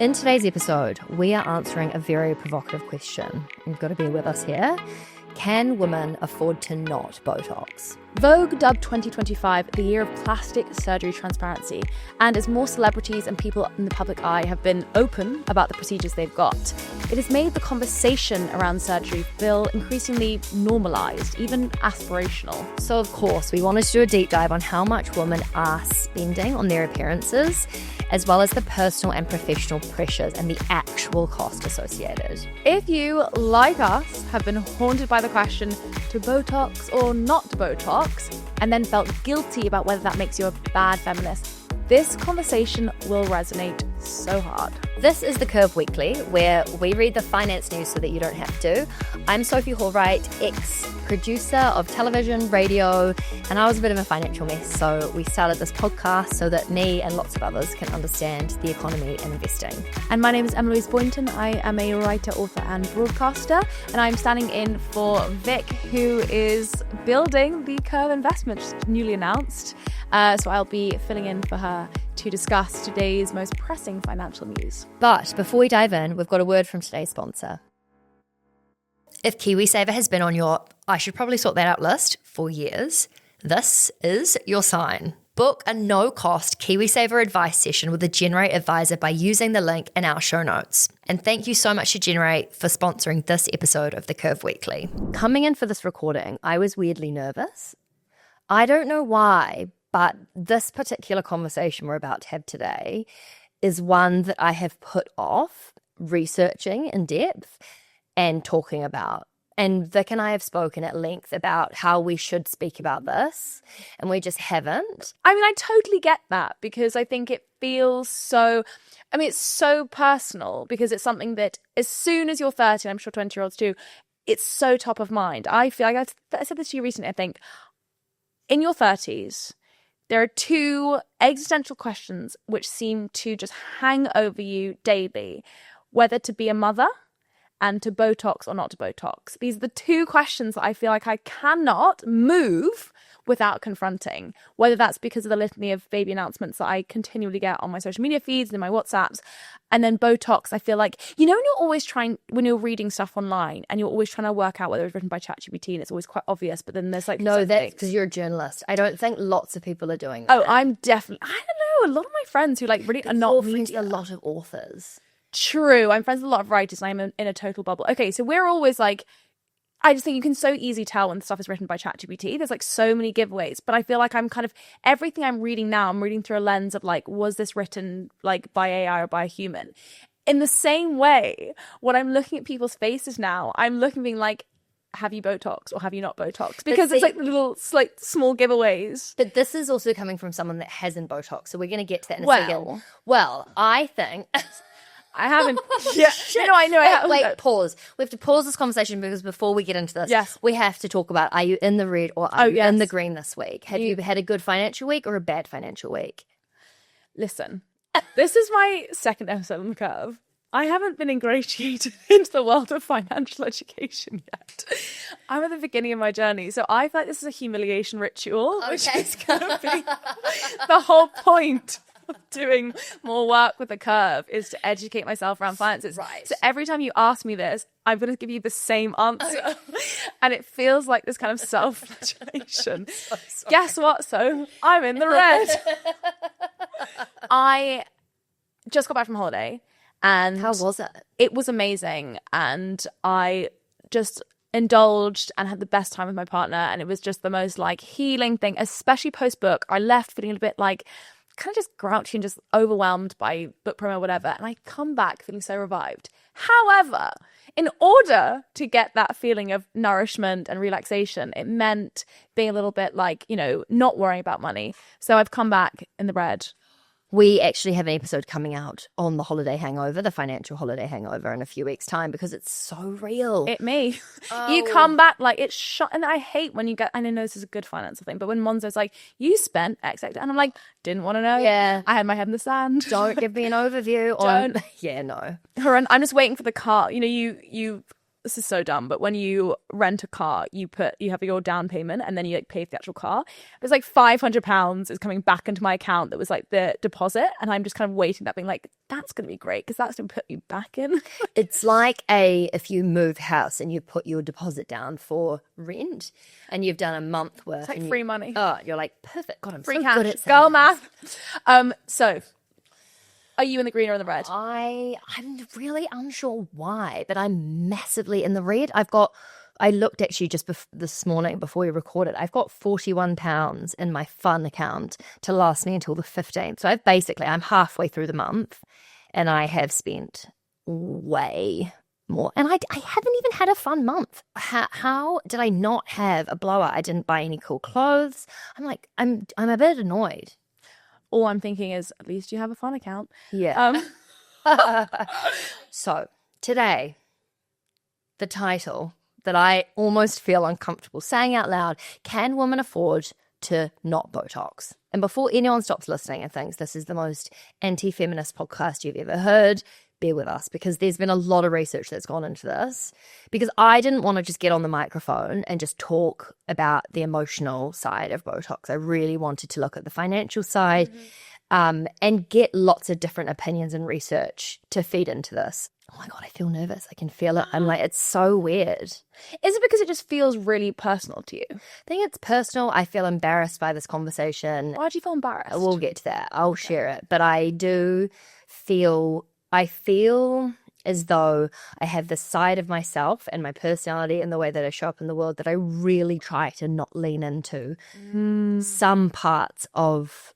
In today's episode, we are answering a very provocative question. You've got to be with us here. Can women afford to not Botox? Vogue dubbed 2025 the year of plastic surgery transparency, and as more celebrities and people in the public eye have been open about the procedures they've got, it has made the conversation around surgery feel increasingly normalised, even aspirational. So of course, we wanted to do a deep dive on how much women are spending on their appearances, as well as the personal and professional pressures and the actual cost associated. If you, like us, have been haunted by the question, to Botox or not to Botox, and then felt guilty about whether that makes you a bad feminist, this conversation will resonate so hard. This is The Curve Weekly, where we read the finance news so that you don't have to. I'm Sophie Hallwright, ex-producer of television, radio, and I was a bit of a financial mess, so we started this podcast so that me and lots of others can understand the economy and investing. And my name is Emma Louise Boynton. I am a writer, author, and broadcaster, and I'm standing in for Vic, who is building the Curve investment, just newly announced. So I'll be filling in for her to discuss today's most pressing financial news. But before we dive in, we've got a word from today's sponsor. If KiwiSaver has been on your I should probably sort that out list for years, this is your sign. Book a no-cost KiwiSaver advice session with a Generate advisor by using the link in our show notes. And thank you so much to Generate for sponsoring this episode of The Curve Weekly. Coming in for this recording, I was weirdly nervous. I don't know why, but this particular conversation we're about to have today is one that I have put off researching in depth and talking about. And Vic and I have spoken at length about how we should speak about this, and we just haven't. I mean, I totally get that, because I think it feels so, it's so personal, because it's something that as soon as you're 30, and I'm sure 20-year-olds too, it's so top of mind. I feel like I said this to you recently, I think, in your 30s, there are two existential questions which seem to just hang over you daily, whether to be a mother and to Botox or not to Botox. These are the two questions that I feel like I cannot move without confronting, whether that's because of the litany of baby announcements that I continually get on my social media feeds and in my WhatsApps. And then Botox, I feel like, when you're always when you're reading stuff online and you're always trying to work out whether it's written by ChatGPT and it's always quite obvious, but then there's like... No, that's because you're a journalist. I don't think lots of people are doing that. Oh, I'm definitely... I don't know, a lot of my friends who really are not... A lot of authors. True. I'm friends with a lot of writers and I'm in a total bubble. Okay, so we're always like... I just think you can so easily tell when stuff is written by ChatGPT. There's so many giveaways, but I feel like I'm kind of, everything I'm reading now, I'm reading through a lens of was this written by AI or by a human? In the same way, when I'm looking at people's faces now, I'm looking being like, have you Botox or have you not Botox? Because it's little small giveaways. But this is also coming from someone that hasn't Botox, so we're going to get to that in a second. Well, I think... I haven't. Yeah. No, I know. I haven't. Wait, pause. We have to pause this conversation because before we get into this, yes, we have to talk about, are you in the red or are you in the green this week? Have you had a good financial week or a bad financial week? Listen, this is my second episode on The Curve. I haven't been ingratiated into the world of financial education yet. I'm at the beginning of my journey, so I feel like this is a humiliation ritual, which is going to be the whole point of doing more work with The Curve, is to educate myself around finances. Right. So every time you ask me this, I'm going to give you the same answer. And it feels like this kind of self-flagellation. Guess what? So I'm in the red. I just got back from holiday. And how was it? It was amazing. And I just indulged and had the best time with my partner. And it was just the most healing thing, especially post-book. I left feeling a bit kind of just grouchy and just overwhelmed by book promo or whatever, and I come back feeling so revived. However, in order to get that feeling of nourishment and relaxation, it meant being a little bit not worrying about money. So I've come back in the red. We actually have an episode coming out on the holiday hangover, the financial holiday hangover, in a few weeks' time, because it's so real. Me. Oh. You come back it's shot, and I hate when you get, and I know this is a good financial thing, but when Monzo's you spent X, and I'm like, didn't want to know. Yeah. I had my head in the sand. Don't give me an overview. Don't. Yeah, no. I'm just waiting for the car. You this is so dumb, but when you rent a car, you have your down payment and then you like pay for the actual car. It's like £500 is coming back into my account that was like the deposit, and I'm just kind of waiting that being like, that's going to be great because that's going to put you back in. It's like if you move house and you put your deposit down for rent and you've done a month worth. It's like and free money. Oh, you're like, perfect. God, I'm Free so cash. good at Girl saying math. So are you in the green or in the red? I'm really unsure why, but I'm massively in the red. I looked actually just this morning before we recorded. I've got £41 in my fun account to last me until the 15th. So I'm halfway through the month and I have spent way more. And I haven't even had a fun month. How did I not have a blowout? I didn't buy any cool clothes. I'm a bit annoyed. All I'm thinking is, at least you have a fun account. Yeah. So today, the title that I almost feel uncomfortable saying out loud: can women afford to not Botox? And before anyone stops listening and thinks this is the most anti-feminist podcast you've ever heard, bear with us, because there's been a lot of research that's gone into this, because I didn't want to just get on the microphone and just talk about the emotional side of Botox. I really wanted to look at the financial side and get lots of different opinions and research to feed into this. Oh my God, I feel nervous. I can feel it. I'm like, it's so weird. Is it because it just feels really personal to you? I think it's personal. I feel embarrassed by this conversation. Why do you feel embarrassed? We'll get to that. I'll share it. But I feel as though I have this side of myself and my personality and the way that I show up in the world that I really try to not lean into. Some parts of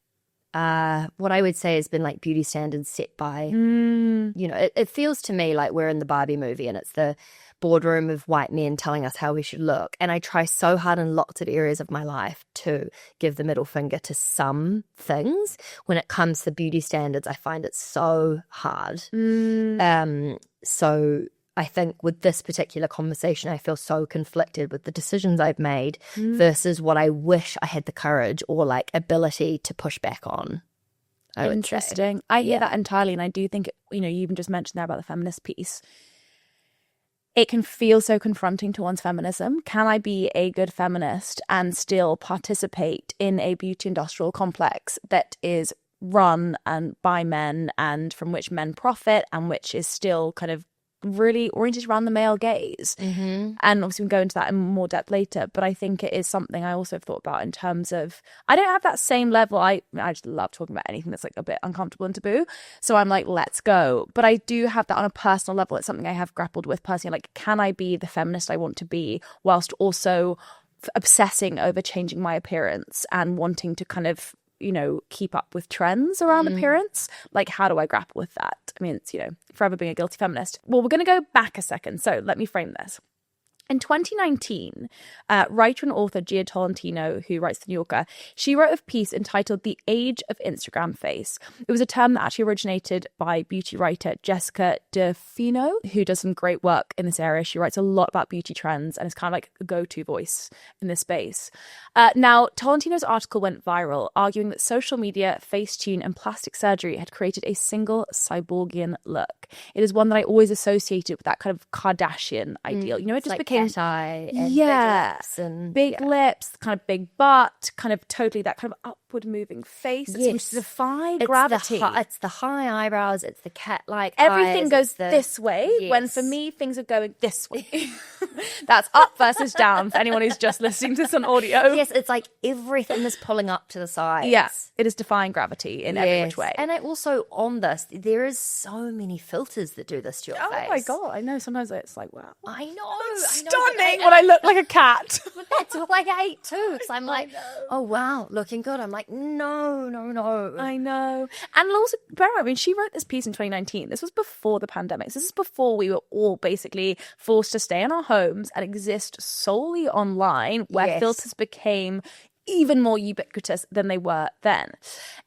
what I would say has been like beauty standards set by, it feels to me like we're in the Barbie movie and it's the boardroom of white men telling us how we should look. And I try so hard in lots of areas of my life to give the middle finger to some things. When it comes to beauty standards, I find it so hard. So I think with this particular conversation, I feel so conflicted with the decisions I've made versus what I wish I had the courage or like ability to push back on. Interesting. I hear that entirely. And I do think, you even just mentioned there about the feminist piece. It can feel so confronting to one's feminism. Can I be a good feminist and still participate in a beauty industrial complex that is run and by men and from which men profit and which is still kind of really oriented around the male gaze? And obviously we can go into that in more depth later, but I think it is something I also have thought about in terms of, I don't have that same level. I just love talking about anything that's like a bit uncomfortable and taboo, so I'm like, let's go. But I do have that on a personal level. It's something I have grappled with personally, like, can I be the feminist I want to be whilst also obsessing over changing my appearance and wanting to kind of keep up with trends around appearance? Like, how do I grapple with that? I mean, it's, forever being a guilty feminist. Well, we're going to go back a second. So let me frame this. In 2019, writer and author Gia Tolentino, who writes The New Yorker, she wrote a piece entitled The Age of Instagram Face. It was a term that actually originated by beauty writer Jessica DeFino, who does some great work in this area. She writes a lot about beauty trends and is kind of like a go-to voice in this space. Now, Tolentino's article went viral, arguing that social media, Facetune, and plastic surgery had created a single cyborgian look. It is one that I always associated with that kind of Kardashian ideal. It just like became cat eye and big lips and big lips, kind of big butt, kind of totally that kind of upward moving face that seems to defy gravity. It's the high eyebrows, it's the cat-like everything eyes, goes this way, when for me things are going this way. That's up versus down for anyone who's just listening to this on audio. Yes, it's like everything is pulling up to the sides. Yes, it is defying gravity in every which way. And I also, on this, there is so many filters that do this to your face. Oh my God, I know. Sometimes it's like, wow. I know. Stunning when I look like a cat. But that's what I hate too. Because I'm like, oh wow, looking good. I'm like, no. I know. And also, I mean, she wrote this piece in 2019. This was before the pandemic. This is before we were all basically forced to stay in our homes and exist solely online, where filters became even more ubiquitous than they were then.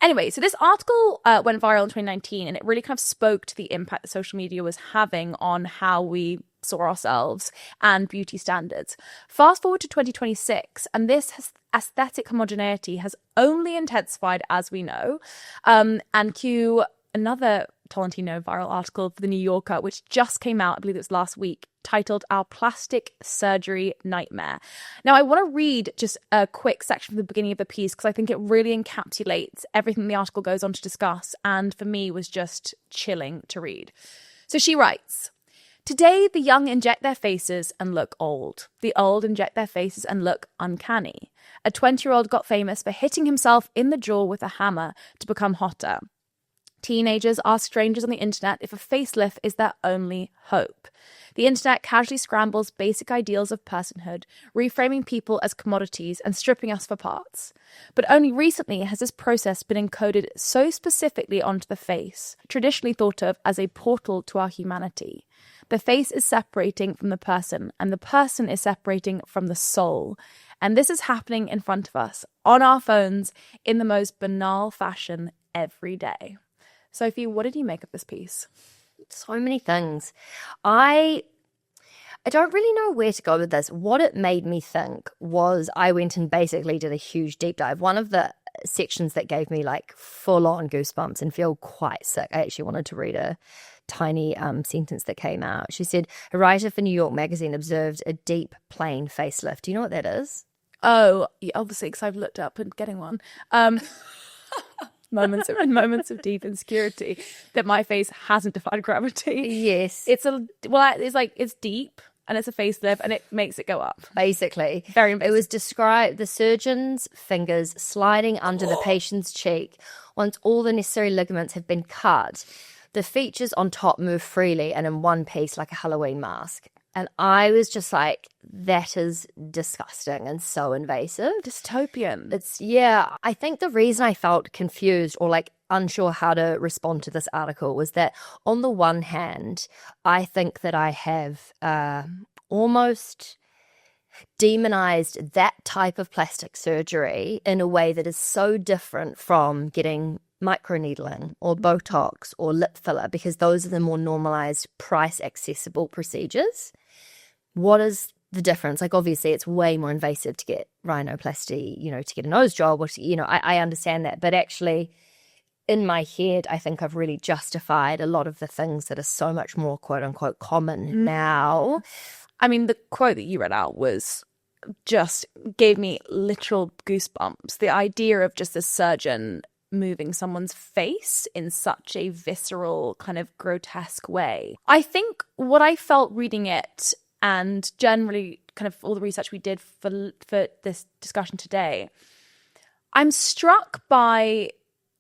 Anyway, so this article went viral in 2019, and it really kind of spoke to the impact that social media was having on how we saw ourselves and beauty standards. Fast forward to 2026, and this aesthetic homogeneity has only intensified, as we know. And cue another Tolentino viral article for The New Yorker, which just came out, I believe it was last week, titled Our Plastic Surgery Nightmare. Now, I want to read just a quick section from the beginning of the piece because I think it really encapsulates everything the article goes on to discuss, and for me was just chilling to read. So she writes, "Today, the young inject their faces and look old. The old inject their faces and look uncanny. A 20-year-old got famous for hitting himself in the jaw with a hammer to become hotter. Teenagers ask strangers on the internet if a facelift is their only hope. The internet casually scrambles basic ideals of personhood, reframing people as commodities and stripping us for parts. But only recently has this process been encoded so specifically onto the face, traditionally thought of as a portal to our humanity. The face is separating from the person, and the person is separating from the soul. And this is happening in front of us, on our phones, in the most banal fashion every day." Sophie, what did you make of this piece? So many things. I don't really know where to go with this. What it made me think was I went and basically did a huge deep dive. One of the sections that gave me like full-on goosebumps and feel quite sick. I actually wanted to read a tiny sentence that came out. She said, "A writer for New York Magazine observed a deep plane facelift." Do you know what that is? Oh, yeah, obviously, because I've looked up and getting one. Moments of deep insecurity that my face hasn't defied gravity. Yes. It's deep and it's a facelift and it makes it go up. Basically. Very It impressive. was described the surgeon's fingers sliding under the patient's cheek once all the necessary ligaments have been cut. The features on top move freely and in one piece like a Halloween mask. And I was just like, that is disgusting and so invasive. Dystopian. I think the reason I felt confused or like unsure how to respond to this article was that on the one hand, I think that I have almost demonized that type of plastic surgery in a way that is so different from getting microneedling or Botox or lip filler, because those are the more normalized, price accessible procedures. What is the difference? Like, obviously it's way more invasive to get rhinoplasty, to get a nose job, or I understand that, but actually in my head I think I've really justified a lot of the things that are so much more quote unquote common now. I mean, the quote that you read out was just gave me literal goosebumps. The idea of just a surgeon moving someone's face in such a visceral, kind of grotesque way. I think what I felt reading it, and generally kind of all the research we did for this discussion today, I'm struck by,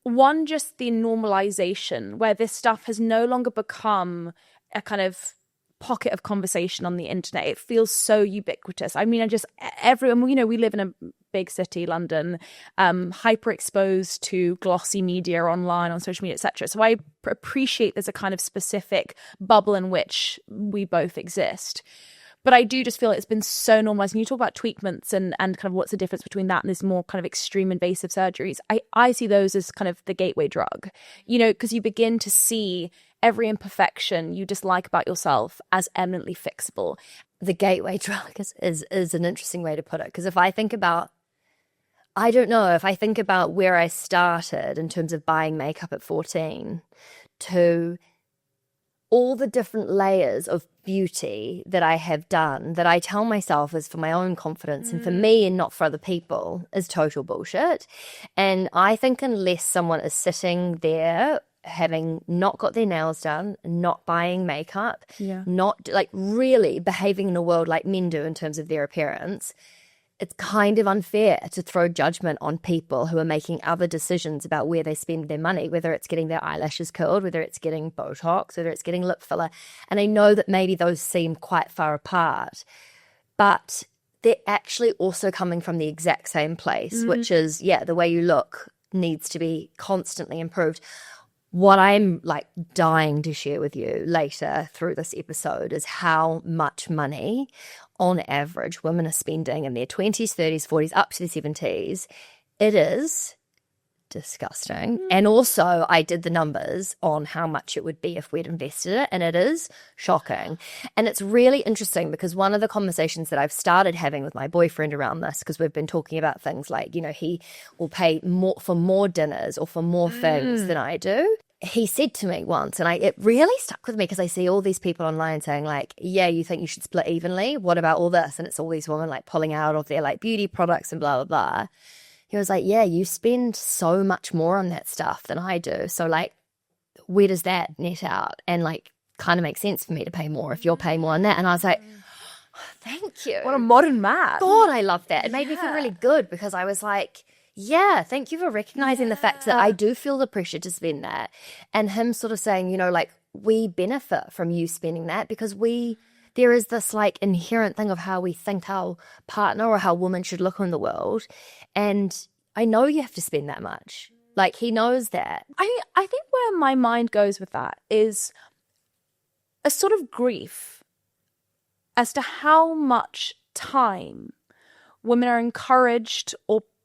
one, just the normalization where this stuff has no longer become a kind of pocket of conversation on the internet. It feels so ubiquitous. I mean, everyone, we live in a big city, London, hyper exposed to glossy media online, on social media, etc. So I appreciate there's a kind of specific bubble in which we both exist. But I do just feel it's been so normalized. And you talk about tweakments and kind of what's the difference between that and this more kind of extreme invasive surgeries. I see those as kind of the gateway drug, because you begin to see every imperfection you dislike about yourself as eminently fixable. The gateway drug is an interesting way to put it, because if I think about where I started in terms of buying makeup at 14 to all the different layers of beauty that I have done that I tell myself is for my own confidence and for me and not for other people is total bullshit. And I think unless someone is sitting there having not got their nails done, not buying makeup, not like really behaving in a world like men do in terms of their appearance, it's kind of unfair to throw judgment on people who are making other decisions about where they spend their money, whether it's getting their eyelashes curled, whether it's getting Botox, whether it's getting lip filler. And I know that maybe those seem quite far apart, but they're actually also coming from the exact same place, which is, the way you look needs to be constantly improved. What I'm like dying to share with you later through this episode is how much money on average women are spending in their 20s, 30s, 40s, up to the 70s. It is disgusting. And also I did the numbers on how much it would be if we'd invested it, and it is shocking. And it's really interesting because one of the conversations that I've started having with my boyfriend around this, because we've been talking about things like, he will pay more for more dinners or for more things than I do. he said to me once, and it really stuck with me because I see all these people online saying like, yeah, you think you should split evenly? What about all this? And it's all these women like pulling out of their like beauty products and blah, blah, blah. He was like, yeah, you spend so much more on that stuff than I do. So like, where does that net out? And like, kind of makes sense for me to pay more if you're paying more on that. And I was like, thank you. What a modern man. God, I love that. It made me feel really good because I was like, yeah, thank you for recognizing the fact that I do feel the pressure to spend that. And him sort of saying, you know, like, we benefit from you spending that because there is this like inherent thing of how we think our partner or how women should look in the world. And I know you have to spend that much. Like, he knows that. I think where my mind goes with that is a sort of grief as to how much time women are encouraged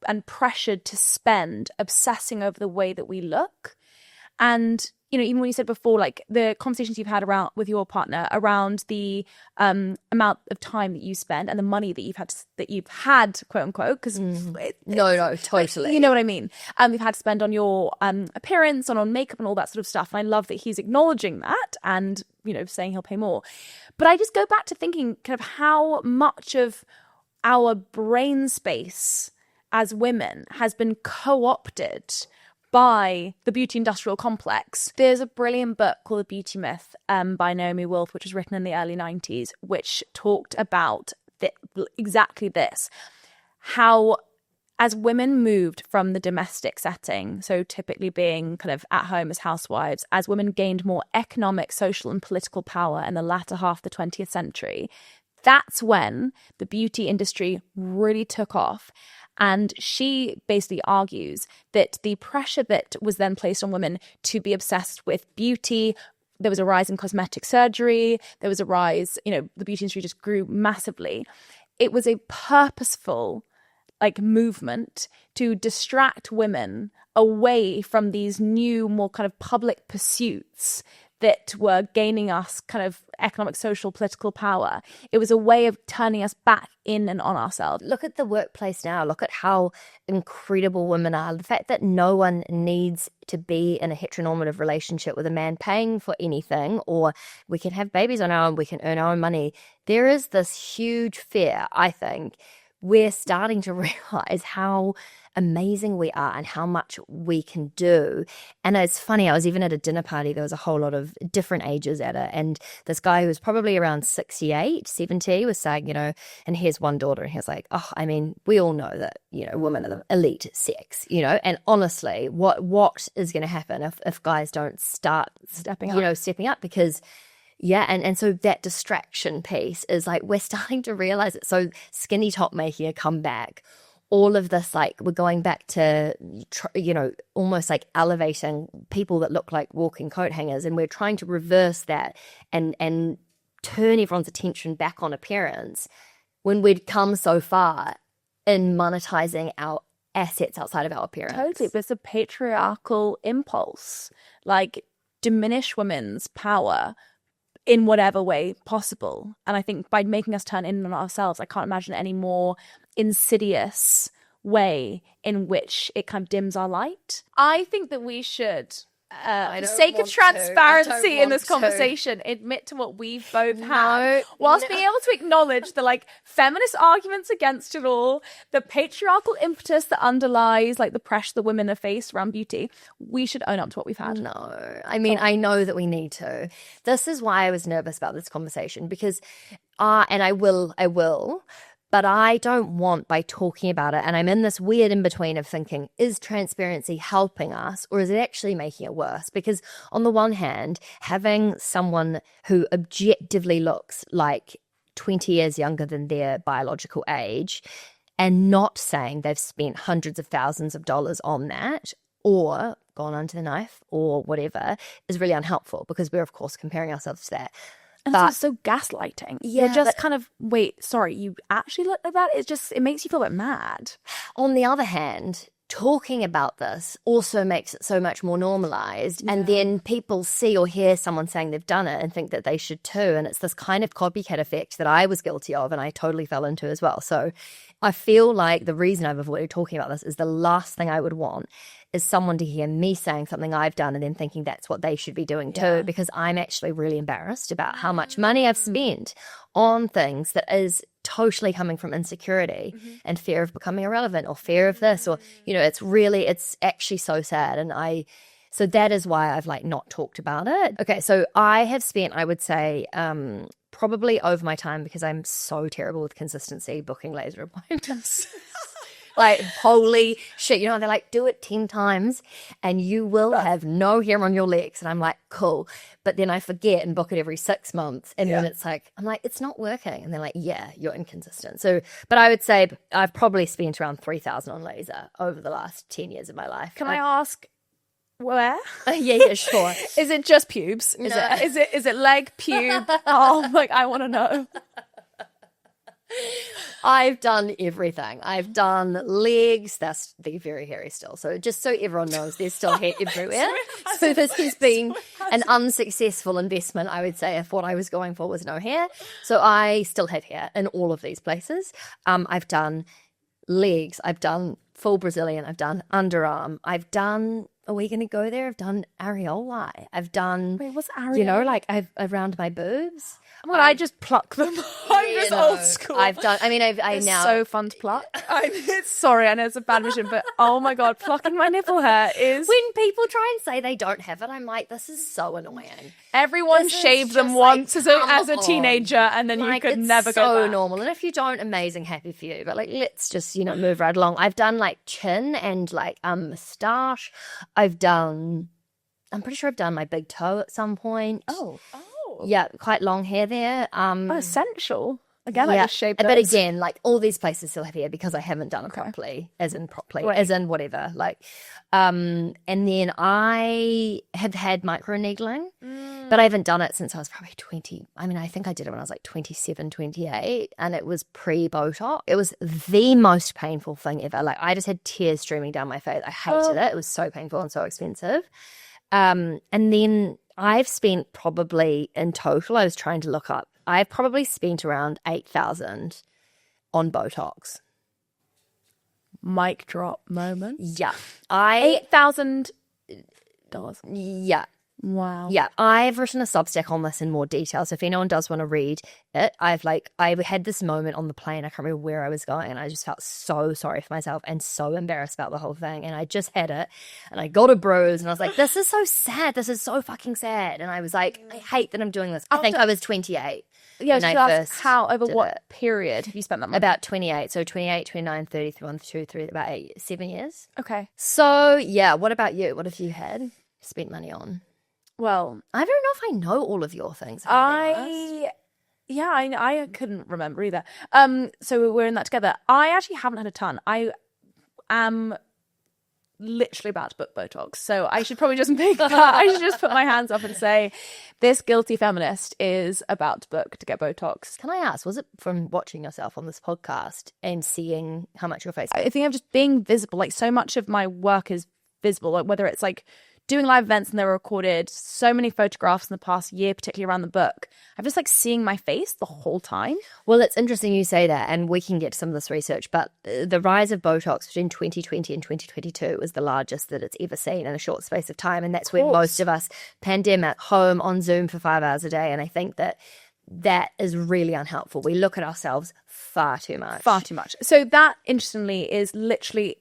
and pressured to spend obsessing over the way that we look. And, you know, even when you said before, like the conversations you've had around with your partner around the amount of time that you spend and the money that you've had, quote unquote, because no, totally. You know what I mean? You've had to spend on your appearance, on makeup and all that sort of stuff. And I love that he's acknowledging that and, you know, saying he'll pay more. But I just go back to thinking kind of how much of our brain space as women has been co-opted by the beauty industrial complex. There's a brilliant book called The Beauty Myth by Naomi Wolf, which was written in the early 90s, which talked about exactly this. How as women moved from the domestic setting, so typically being kind of at home as housewives, as women gained more economic, social and political power in the latter half of the 20th century, that's when the beauty industry really took off. And she basically argues that the pressure that was then placed on women to be obsessed with beauty, there was a rise in cosmetic surgery, there was a rise, you know, the beauty industry just grew massively. It was a purposeful like movement to distract women away from these new, more kind of public pursuits that were gaining us kind of economic, social, political power. It was a way of turning us back in and on ourselves. Look at the workplace now. Look at how incredible women are. The fact that no one needs to be in a heteronormative relationship with a man paying for anything, or we can have babies on our own, we can earn our own money. There is this huge fear, I think. We're starting to realize how amazing we are and how much we can do. And it's funny, I was even at a dinner party, there was a whole lot of different ages at it. And this guy who was probably around 68, 70 was saying, you know, and he has one daughter. And he was like, oh, I mean, we all know that, you know, women are the elite sex, you know, and honestly, what is going to happen if guys don't start stepping up? Because yeah, and so that distraction piece is like we're starting to realize it. So skinny top making a comeback, all of this, like we're going back to, you know, almost like elevating people that look like walking coat hangers, and we're trying to reverse that and turn everyone's attention back on appearance when we'd come so far in monetizing our assets outside of our appearance. Totally, but it's a patriarchal impulse, like diminish women's power in whatever way possible. And I think by making us turn in on ourselves, I can't imagine any more insidious way in which it kind of dims our light. I think that we should, for the sake of transparency in this conversation, admit to what we've both had, whilst being able to acknowledge the like feminist arguments against it all, the patriarchal impetus that underlies like the pressure that women have faced around beauty. We should own up to what we've had. No, I mean, I know that we need to. This is why I was nervous about this conversation, because and I will, but I don't want, by talking about it, and I'm in this weird in-between of thinking, is transparency helping us or is it actually making it worse? Because on the one hand, having someone who objectively looks like 20 years younger than their biological age and not saying they've spent hundreds of thousands of dollars on that or gone under the knife or whatever is really unhelpful, because we're, of course, comparing ourselves to that. And it's so gaslighting. Yeah, you're just kind of, wait, sorry, you actually look like that? It makes you feel a bit mad. On the other hand, talking about this also makes it so much more normalized. And then people see or hear someone saying they've done it and think that they should too. And it's this kind of copycat effect that I was guilty of and I totally fell into as well. So I feel like the reason I've avoided talking about this is the last thing I would want is someone to hear me saying something I've done and then thinking that's what they should be doing too, because I'm actually really embarrassed about how much money I've spent on things that is totally coming from insecurity and fear of becoming irrelevant or fear of this, or, you know, it's actually so sad. And so that is why I've like not talked about it. Okay, so I have spent, I would say, probably over my time, because I'm so terrible with consistency, booking laser appointments. Like, holy shit, you know, they're like, do it 10 times and you will have no hair on your legs. And I'm like, cool. But then I forget and book it every 6 months. And then it's like, I'm like, it's not working. And they're like, yeah, you're inconsistent. So, but I would say I've probably spent around 3,000 on laser over the last 10 years of my life. Can I ask where? Yeah, sure. Is it just pubes? Is it leg, pube? Oh, like, I want to know. I've done everything. I've done legs. They're very hairy still. So just so everyone knows, there's still hair everywhere. So this has been an unsuccessful investment, I would say, if what I was going for was no hair. So I still had hair in all of these places. I've done legs. I've done full Brazilian. I've done underarm. I've done... Are we going to go there? I've done areoli. I've done... Wait, what's areola? You know, like I've around my boobs. Well, I just pluck them. I'm just old school. I've done... I mean, it's now... so fun to pluck. Sorry, I know it's a bad mission, but oh my God, plucking my nipple hair is... When people try and say they don't have it, I'm like, this is so annoying. Everyone shaved them once as a teenager, and then like, you could never go back. It's so normal. And if you don't, amazing, happy for you. But like, let's just, you know, move right along. I've done like chin and like moustache. I'm pretty sure I've done my big toe at some point. Oh. Yeah, quite long hair there. Essential. Again, I just shaved those. But again, like all these places still have hair because I haven't done it properly, as in whatever. Like, and then I have had microneedling, but I haven't done it since I was probably 20. I mean, I think I did it when I was like 27, 28, and it was pre-Botox. It was the most painful thing ever. Like, I just had tears streaming down my face. I hated it. It was so painful and so expensive. And then I've spent probably in total, I was trying to look up, I've probably spent around 8,000 on Botox. Mic drop moment. Yeah. $8,000. Yeah. Wow. Yeah. I've written a Substack on this in more detail. So if anyone does want to read it, I had this moment on the plane. I can't remember where I was going. And I just felt so sorry for myself and so embarrassed about the whole thing. And I just had it and I got a bruise and I was like, this is so sad. This is so fucking sad. And I was like, I hate that I'm doing this. I think I was 28. Yeah, so that's how, over what period have you spent that money? About 28. So 28, 29, 30, 31, 2, 3, about 7 years. Okay. So, yeah, what about you? What have you had spent money on? Well, I don't know if I know all of your things. I couldn't remember either. So we're in that together. I actually haven't had a ton. I am literally about to book Botox, so I should probably just make that. I should just put my hands up and say, this guilty feminist is about to book to get Botox. Can I ask, was it from watching yourself on this podcast and seeing how much your face? I think I'm just being visible. Like, so much of my work is visible. Like, whether it's like doing live events and they're recorded, so many photographs in the past year, particularly around the book. I'm just like seeing my face the whole time. Well, it's interesting you say that, and we can get to some of this research, but the rise of Botox between 2020 and 2022 was the largest that it's ever seen in a short space of time. And that's when most of us, pandemic, home on Zoom for 5 hours a day. And I think that is really unhelpful. We look at ourselves far too much. Far too much. So that, interestingly, is literally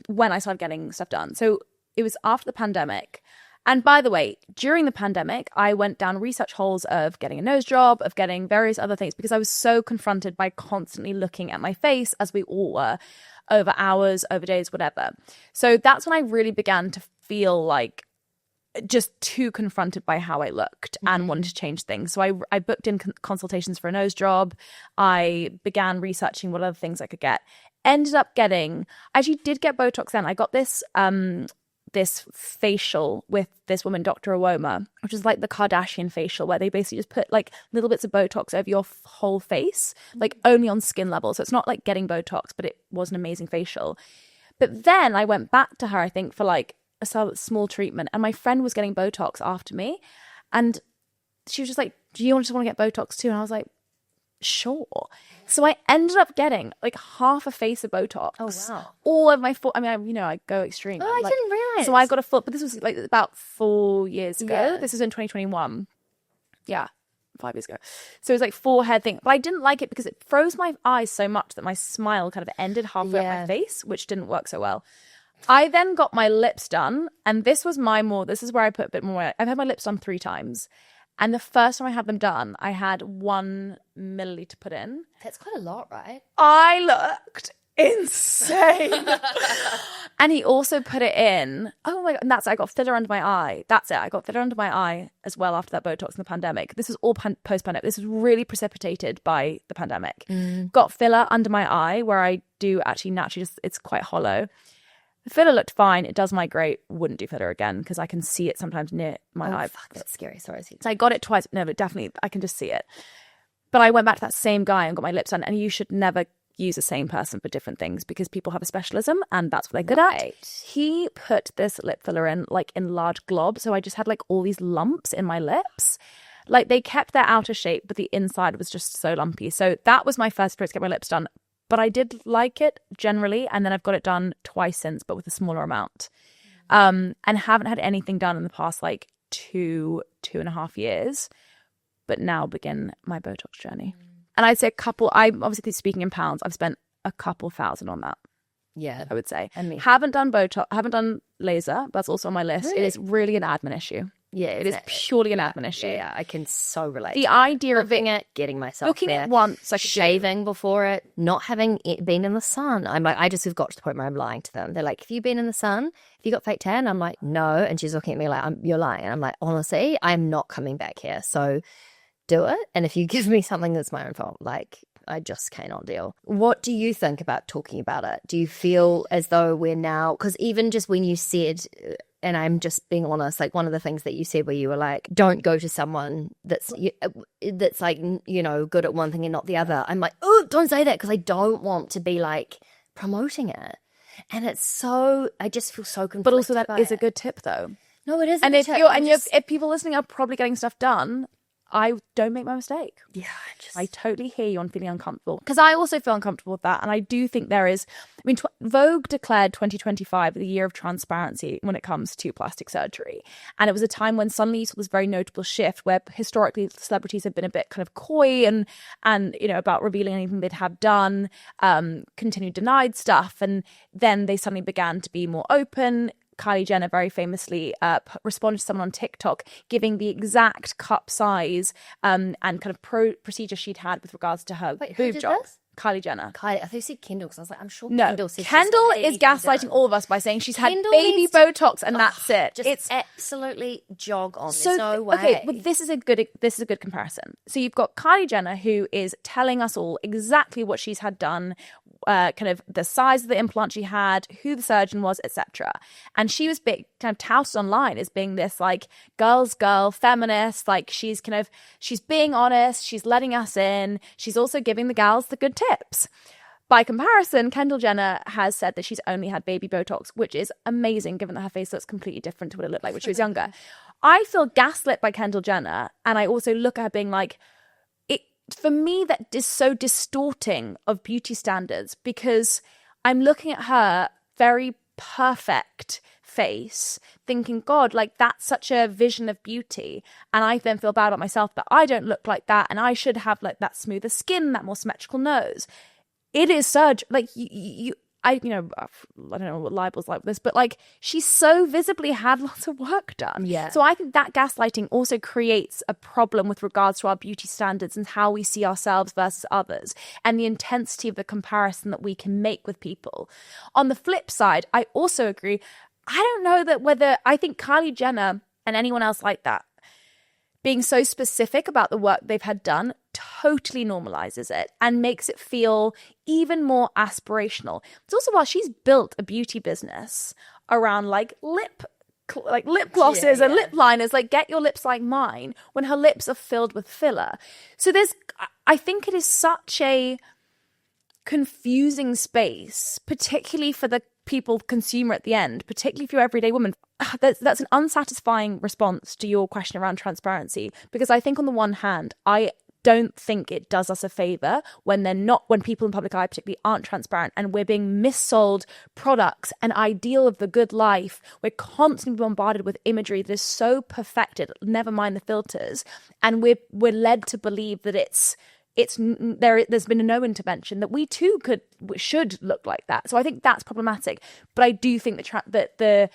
when I started getting stuff done. So it was after the pandemic. And by the way, during the pandemic, I went down research holes of getting a nose job, of getting various other things, because I was so confronted by constantly looking at my face, as we all were, over hours, over days, whatever. So that's when I really began to feel like just too confronted by how I looked and wanted to change things. So I booked in consultations for a nose job. I began researching what other things I could get. Ended up getting, I actually did get Botox then. I got this facial with this woman, Dr. Awoma, which is like the Kardashian facial, where they basically just put like little bits of Botox over your whole face, like only on skin level. So it's not like getting Botox, but it was an amazing facial. But then I went back to her, I think, for like a small treatment, and my friend was getting Botox after me, and she was just like, do you just want to get Botox too? And I was like, sure. So I ended up getting like half a face of Botox. Oh, wow. All of my I go extreme. Oh, I didn't realize. So I got a full, but this was like about 4 years ago. Yeah. This was in 2021. Yeah, 5 years ago. So it was like forehead thing. But I didn't like it because it froze my eyes so much that my smile kind of ended halfway up my face, which didn't work so well. I then got my lips done, and this is where I put a bit more. I've had my lips done 3 times. And the first time I had them done, I had 1 milliliter put in. That's quite a lot, right? I looked insane. And he also put it in. Oh my God. And I got filler under my eye. That's it. I got filler under my eye as well after that Botox in the pandemic. This was all post-pandemic. This was really precipitated by the pandemic. Got filler under my eye where I do actually naturally it's quite hollow. The filler looked fine. It does migrate. Wouldn't do filler again because I can see it sometimes near my eye. Fuck, that's scary. Sorry. So I got it twice. No, but definitely I can just see it. But I went back to that same guy and got my lips done. And you should never use the same person for different things because people have a specialism and that's what they're good at. He put this lip filler in like in large globs. So I just had like all these lumps in my lips. Like they kept their outer shape, but the inside was just so lumpy. So that was my first experience to get my lips done. But I did like it generally, and then I've got it done twice since, but with a smaller amount. And haven't had anything done in the past like 2.5 years, but now begin my Botox journey. And I'd say I'm obviously speaking in pounds, I've spent a couple thousand on that. Yeah. I would say. And me. Haven't done Botox, haven't done laser, but that's also on my list. Really? It is really an admin issue. Yeah. It is purely an admin issue. Yeah, I can so relate. The idea of booking it, getting myself booking there, it once, like shaving before it, not having been in the sun. I'm like, I just have got to the point where I'm lying to them. They're like, have you been in the sun? Have you got fake tan? I'm like, no. And she's looking at me like, you're lying. And I'm like, honestly, I'm not coming back here. So do it. And if you give me something that's my own fault, like, I just cannot deal. What do you think about talking about it? Do you feel as though we're now, because even just when you said, and I'm just being honest, like one of the things that you said where you were like, don't go to someone that's like, you know, good at one thing and not the other. I'm like, oh, don't say that because I don't want to be like promoting it. And it's so, I just feel so conflicted. But also that is a good tip though. No, it is. And if people listening are probably getting stuff done, I don't make my mistake. Yeah, I totally hear you on feeling uncomfortable because I also feel uncomfortable with that. And I do think there is, I mean, Vogue declared 2025 the year of transparency when it comes to plastic surgery. And it was a time when suddenly you saw this very notable shift where historically celebrities have been a bit kind of coy and you know, about revealing anything they'd have done, continued denied stuff. And then they suddenly began to be more open. Kylie Jenner very famously responded to someone on TikTok giving the exact cup size and kind of procedure she'd had with regards to her boob job. This? Kylie Jenner. I thought you said Kendall because I was like, I'm sure no, Kendall said Kendall is gaslighting all of us by saying she's had baby Botox and that's it. It's absolutely jog on. There's no way. Okay, but this is a good comparison. So you've got Kylie Jenner who is telling us all exactly what she's had done, kind of the size of the implant she had, who the surgeon was, etc. And she was kind of touted online as being this like girl's girl, feminist. Like she's being honest. She's letting us in. She's also giving the gals the good tips. By comparison, Kendall Jenner has said that she's only had baby Botox, which is amazing given that her face looks completely different to what it looked like when she was younger. I feel gaslit by Kendall Jenner, and I also look at her being like, for me, that is so distorting of beauty standards because I'm looking at her very perfect face thinking, God, like that's such a vision of beauty. And I then feel bad about myself that I don't look like that and I should have like that smoother skin, that more symmetrical nose. It is surgery. Like I don't know what libel's like with this, but like she so visibly had lots of work done. Yeah. So I think that gaslighting also creates a problem with regards to our beauty standards and how we see ourselves versus others and the intensity of the comparison that we can make with people. On the flip side, I also agree. I don't know that whether I think Kylie Jenner and anyone else like that being so specific about the work they've had done totally normalizes it and makes it feel even more aspirational. It's also why she's built a beauty business around like lip glosses and lip liners, like get your lips like mine, when her lips are filled with filler. So I think it is such a confusing space, particularly for the people consumer at the end, particularly if you're everyday woman, that's an unsatisfying response to your question around transparency. Because I think on the one hand, I don't think it does us a favor when people in public eye particularly aren't transparent, and we're being missold products, an ideal of the good life. We're constantly bombarded with imagery that is so perfected, never mind the filters, and we're led to believe that there's been no intervention, that we too should look like that. So I think that's problematic. But I do think that the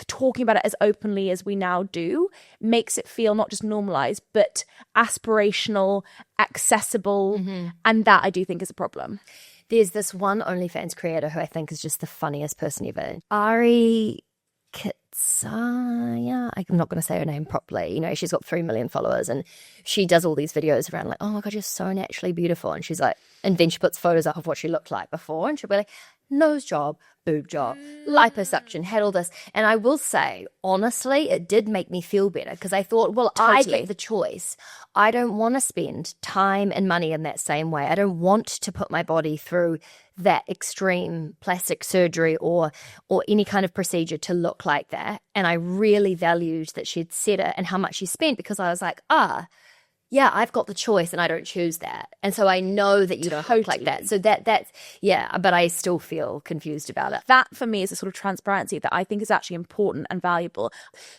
talking about it as openly as we now do makes it feel not just normalized, but aspirational, accessible. And that I do think is a problem. There's this one OnlyFans creator who I think is just the funniest person ever. Ari Kitsaya, I'm not going to say her name properly. You know, she's got 3 million followers, and she does all these videos around like, oh my God, you're so naturally beautiful. And she's like, and then she puts photos up of what she looked like before, and she'll be like, nose job, boob job, liposuction, had all this. And I will say, honestly, it did make me feel better, because I thought, well, I get the choice. I don't want to spend time and money in that same way. I don't want to put my body through that extreme plastic surgery or any kind of procedure to look like that. And I really valued that she'd said it and how much she spent, because I was like, yeah, I've got the choice and I don't choose that. And so I know that you don't look like that. So that's, yeah, but I still feel confused about it. That for me is a sort of transparency that I think is actually important and valuable.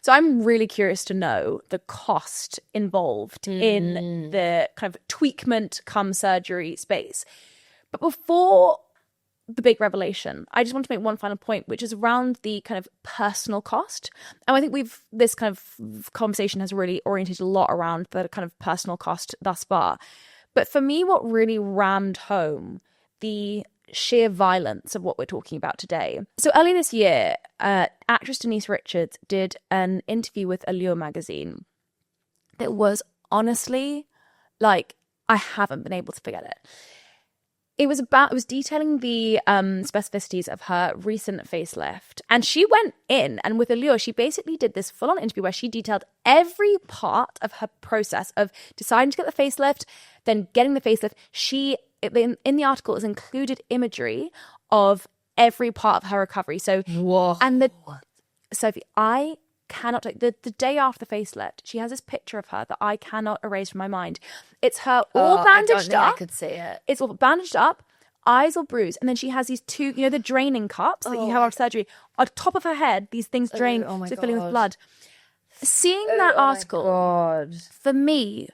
So I'm really curious to know the cost involved in the kind of tweakment come surgery space. But before the big revelation, I just want to make one final point, which is around the kind of personal cost. And I think this kind of conversation has really oriented a lot around the kind of personal cost thus far. But for me, what really rammed home the sheer violence of what we're talking about today. So earlier this year, actress Denise Richards did an interview with Allure magazine that was honestly, like, I haven't been able to forget it. It was detailing the specificities of her recent facelift. And she went in, and with Allure, she basically did this full-on interview where she detailed every part of her process of deciding to get the facelift, then getting the facelift. In the article is included imagery of every part of her recovery. So, whoa. And Sophie, I cannot take the day after the facelift, she has this picture of her that I cannot erase from my mind. It's her all bandaged up. I could see it. It's all bandaged up, eyes all bruised, and then she has these two, the draining cups that you have after surgery. On top of her head, these things drain, so filling with blood. Seeing that article, for me,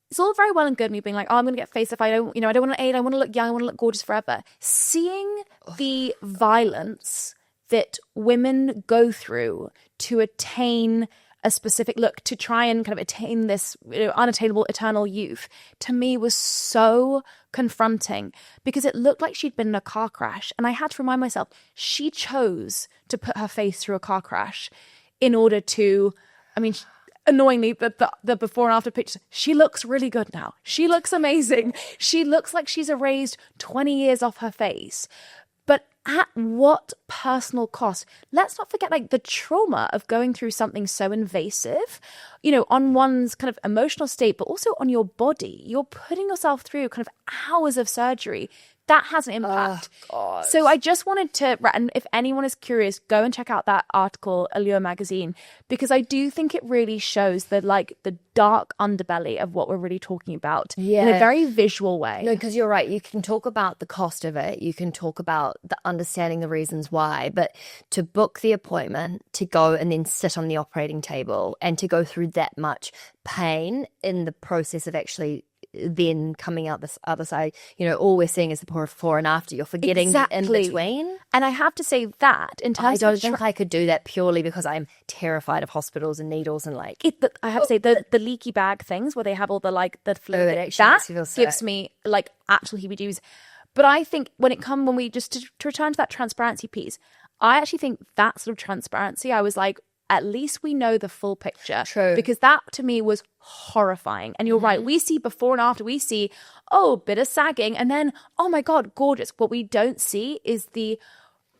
it's all very well and good me being like, I'm going to get facelift. I don't want to age. I want to look young. I want to look gorgeous forever. Seeing the violence that women go through to attain a specific look, to try and kind of attain this unattainable eternal youth, to me was so confronting, because it looked like she'd been in a car crash. And I had to remind myself, she chose to put her face through a car crash in order to, annoyingly, the before and after pictures, she looks really good now. She looks amazing. She looks like she's erased 20 years off her face. But at what personal cost? Let's not forget, like, the trauma of going through something so invasive, on one's kind of emotional state, but also on your body. You're putting yourself through kind of hours of surgery. That has an impact. God. So I just wanted to, and if anyone is curious, go and check out that article, Allure magazine, because I do think it really shows the dark underbelly of what we're really talking about in a very visual way. No, because you're right. You can talk about the cost of it. You can talk about the understanding the reasons why, but to book the appointment, to go and then sit on the operating table and to go through that much pain in the process of actually then coming out this other side, all we're seeing is the before and after. You're forgetting the in between. And I have to say that in terms I don't think I could do that purely because I'm terrified of hospitals and needles and I have to say the leaky bag things where they have all the fluid, that gives me actual heebie-jeebies. But I think when we just to return to that transparency piece, I actually think that sort of transparency, I was like, at least we know the full picture. True. Because that to me was horrifying. And you're right, we see before and after, we see, bit of sagging, and then, oh my God, gorgeous. What we don't see is the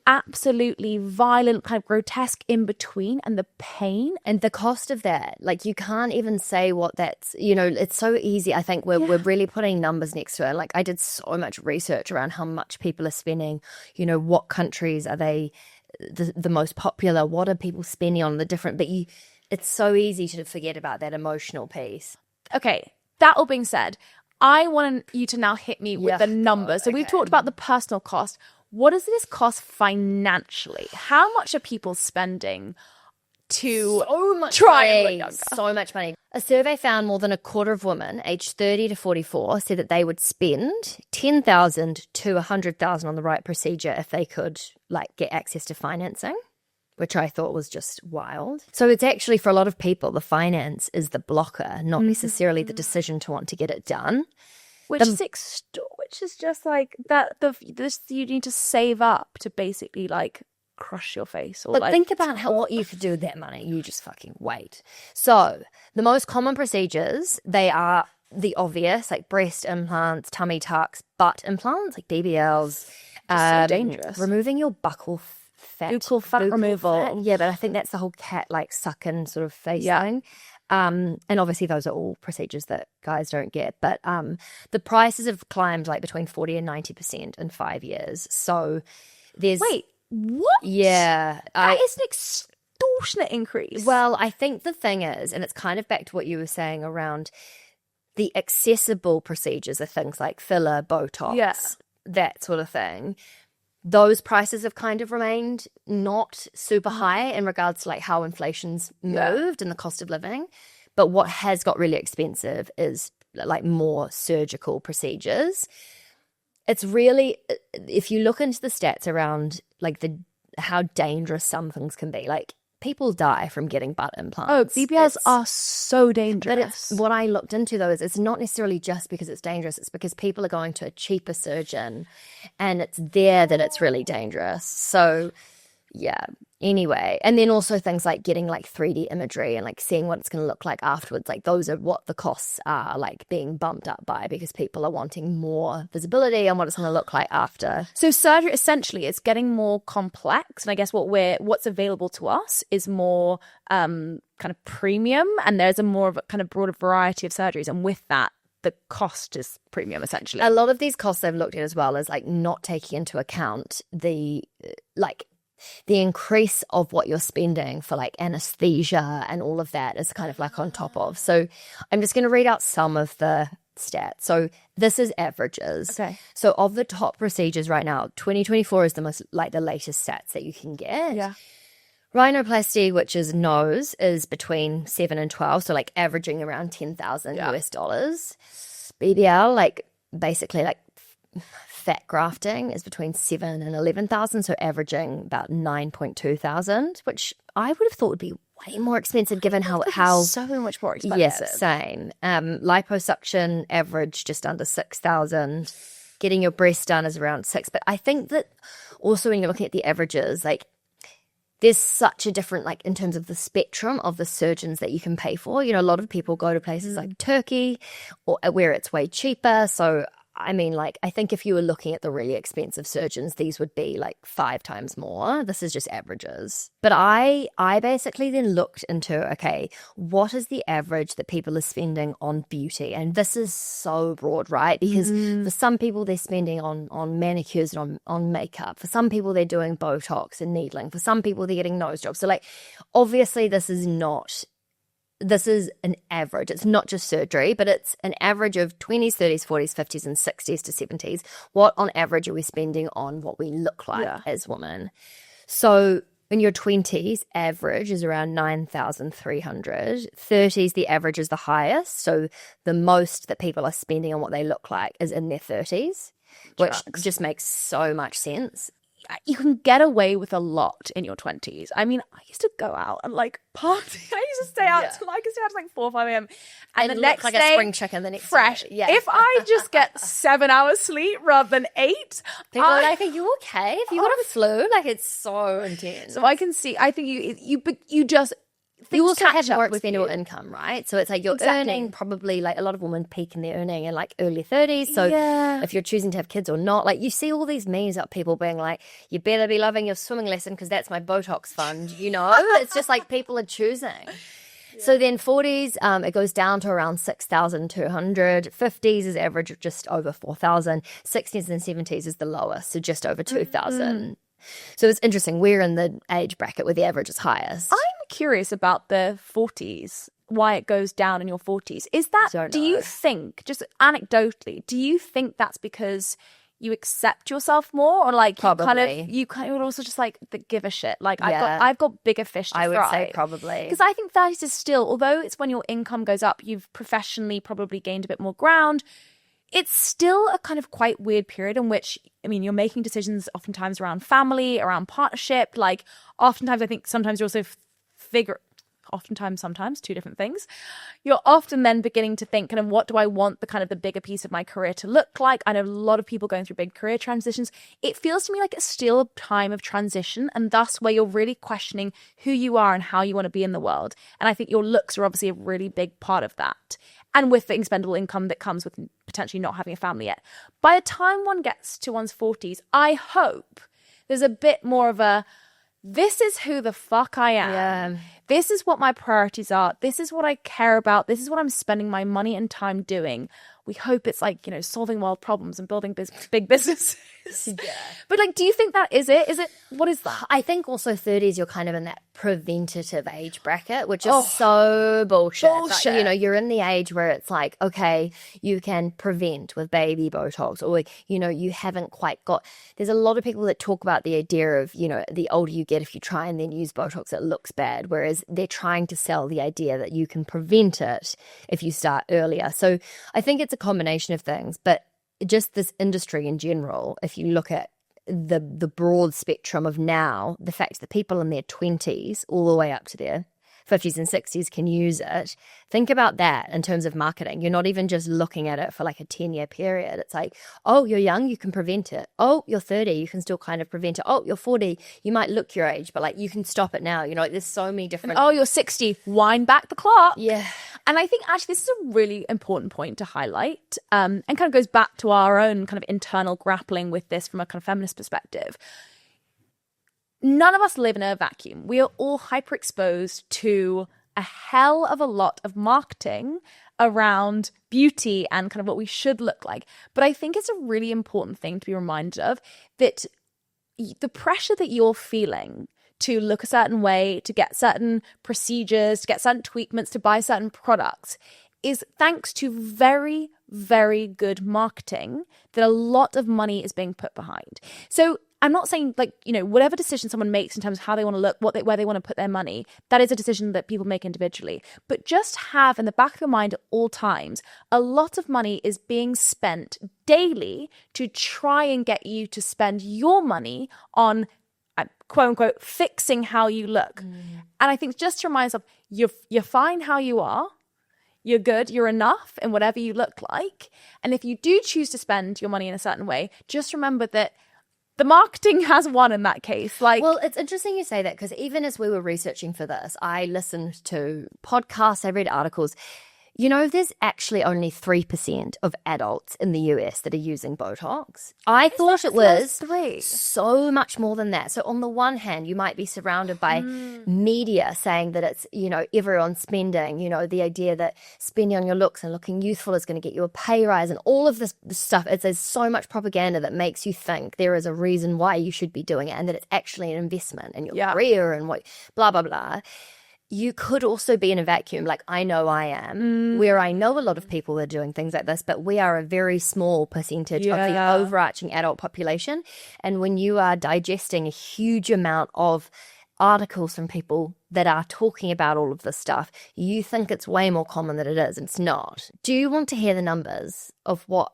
absolutely violent, kind of grotesque in between, and the pain. And the cost of that, like you can't even say what that's, it's so easy. I think we're really putting numbers next to it. Like I did so much research around how much people are spending, what countries are they the most popular, what are people spending on the different, but it's so easy to forget about that emotional piece. Okay, that all being said, I want you to now hit me with the numbers. So we've talked about the personal cost. What does this cost financially? How much are people spending to try and look younger? So much money. A survey found more than a quarter of women aged 30 to 44 said that they would spend $10,000 to $100,000 on the right procedure if they could get access to financing, which I thought was just wild. So it's actually, for a lot of people, the finance is the blocker, not necessarily the decision to want to get it done. Which is just like that. You need to save up to basically crush your face. Or but think about what you could do with that money. You just fucking wait. So the most common procedures, they are the obvious, like breast implants, tummy tucks, butt implants, like BBLs. So dangerous. Removing your buccal fat. Buccal fat removal. Fat. Yeah, but I think that's the whole cat suck-in sort of face thing. And obviously those are all procedures that guys don't get. But the prices have climbed between 40 and 90% in 5 years. So there's... Wait, what? Yeah. That is an extortionate increase. Well, I think the thing is, and it's kind of back to what you were saying around the accessible procedures are things like filler, Botox, that sort of thing. Those prices have kind of remained not super high in regards to how inflation's moved and the cost of living. But what has got really expensive is more surgical procedures. It's really, if you look into the stats around how dangerous some things can be, people die from getting butt implants. Oh, BBLs are so dangerous. But it's what I looked into, though, is it's not necessarily just because it's dangerous. It's because people are going to a cheaper surgeon and it's there that it's really dangerous. So, yeah. Anyway, and then also things like getting 3D imagery and seeing what it's going to look like afterwards. Those are what the costs are being bumped up by, because people are wanting more visibility on what it's going to look like after. So surgery essentially is getting more complex, and I guess what's available to us is more kind of premium, and there's a more of a kind of broader variety of surgeries, and with that, the cost is premium essentially. A lot of these costs I've looked at as well is not taking into account the increase of what you're spending for anesthesia and all of that is kind of on top of. So I'm just going to read out some of the stats. So this is averages. Okay. So of the top procedures right now, 2024 is the most the latest stats that you can get. Yeah. Rhinoplasty, which is nose, is between 7 and 12, so averaging around $10,000 US dollars. BBL, basically fat grafting is between 7 and 11,000, so averaging about 9.2 thousand, which I would have thought would be way more expensive given how so much more expensive. Yes, same. Liposuction average just under 6,000. Getting your breast done is around 6. But I think that also when you're looking at the averages, there's such a different, in terms of the spectrum of the surgeons that you can pay for. A lot of people go to places like Turkey or where it's way cheaper. So I mean, I think if you were looking at the really expensive surgeons, these would be 5 times more. This is just averages. But I basically then looked into, okay, what is the average that people are spending on beauty? And this is so broad, right? Because for some people, they're spending on manicures and on makeup. For some people, they're doing Botox and needling. For some people, they're getting nose jobs. So obviously this is an average. It's not just surgery, but it's an average of 20s, 30s, 40s, 50s, and 60s to 70s. What on average are we spending on what we look like as women? So in your 20s, average is around 9,300. 30s, the average is the highest. So the most that people are spending on what they look like is in their 30s, which just makes so much sense. You can get away with a lot in your 20s. I mean, I used to go out and party. I used to stay out till 4 or 5 a.m. And the next like day, a spring chicken the next fresh. day. Yeah. If I just get 7 hours sleep rather than 8, people are are you okay? If you got a flu, it's so intense. So I can see. I think you just you also have catch up more with expendable you. income, right? So it's like you're Exactly. earning probably like a lot of women peak in their earning in like early 30s. So Yeah. if you're choosing to have kids or not, like you see all these memes about people being like, you better be loving your swimming lesson because that's my Botox fund, you know? It's just like people are choosing. So then 40s, it goes down to around 6,200. 50s is average of just over 4,000. 60s and 70s is the lowest, so just over 2,000. So it's interesting. We're in the age bracket where the average is highest. I'm curious about the 40s, why it goes down in your 40s. Is that, Don't do know. you think, just anecdotally, do you think that's because you accept yourself more, or like Probably. you kind of also just like give a shit? Like Yeah. I've got bigger fish to fry. I would say probably. Because I think 30s is still, although it's when your income goes up, you've professionally probably gained a bit more ground. It's still a kind of quite weird period in which, I mean, you're making decisions oftentimes around family, around partnership. Like, oftentimes, I think sometimes you're also sometimes, two different things. You're often then beginning to think, kind of, what do I want the kind of the bigger piece of my career to look like? I know a lot of people going through big career transitions. It feels to me like it's still a time of transition, and thus where you're really questioning who you are and how you want to be in the world. And I think your looks are obviously a really big part of that. And with the expendable income that comes with potentially not having a family yet. By the time one gets to one's 40s, I hope there's a bit more of a, this is who the fuck I am. Yeah. This is what my priorities are. This is what I care about. This is what I'm spending my money and time doing. We hope it's like, you know, solving world problems and building big businesses. Yeah. But like, do you think that is it? Is it, what is that? I think also 30s, you're kind of in that preventative age bracket, which is so bullshit. Bullshit. Like, you know, you're in the age where it's like, okay, you can prevent with baby Botox, or, you know, you haven't quite got. There's a lot of people that talk about the idea of, you know, the older you get, if you try and then use Botox, it looks bad. Whereas they're trying to sell the idea that you can prevent it if you start earlier. So I think it's a combination of things, but just this industry in general, if you look at the broad spectrum of now, the fact that people in their 20s all the way up to their 50s and 60s can use it. Think about that in terms of marketing. You're not even just looking at it for like a 10-year period. It's like, oh, you're young, you can prevent it. Oh, you're 30, you can still kind of prevent it. Oh, you're 40, you might look your age, but like you can stop it now. You know, like there's so many different. Oh, you're 60, wind back the clock. Yeah. And I think actually this is a really important point to highlight, and kind of goes back to our own kind of internal grappling with this from a kind of feminist perspective. None of us live in a vacuum. We are all hyper exposed to a hell of a lot of marketing around beauty and kind of what we should look like. But I think it's a really important thing to be reminded of, that the pressure that you're feeling to look a certain way, to get certain procedures, to get certain treatments, to buy certain products is thanks to very, very good marketing that a lot of money is being put behind. So I'm not saying, like, you know, whatever decision someone makes in terms of how they want to look, where they want to put their money, that is a decision that people make individually. But just have in the back of your mind at all times, a lot of money is being spent daily to try and get you to spend your money on, quote unquote, fixing how you look. And I think just to remind yourself, you're fine how you are. You're good, you're enough in whatever you look like. And if you do choose to spend your money in a certain way, just remember that the marketing has won in that case. Like, well, it's interesting you say that, because even as we were researching for this, I listened to podcasts, I read articles. You know, there's actually only 3% of adults in the US that are using Botox. I thought it was 3. so much more than that. So on the one hand, you might be surrounded by media saying that it's, you know, everyone's spending, you know, the idea that spending on your looks and looking youthful is going to get you a pay rise and all of this stuff. There's so much propaganda that makes you think there is a reason why you should be doing it and that it's actually an investment in your career and what, blah, blah, blah. You could also be in a vacuum, like I know I am, where I know a lot of people are doing things like this, but we are a very small percentage of the overarching adult population. And when you are digesting a huge amount of articles from people that are talking about all of this stuff, you think it's way more common than it is. It's not. Do you want to hear the numbers of what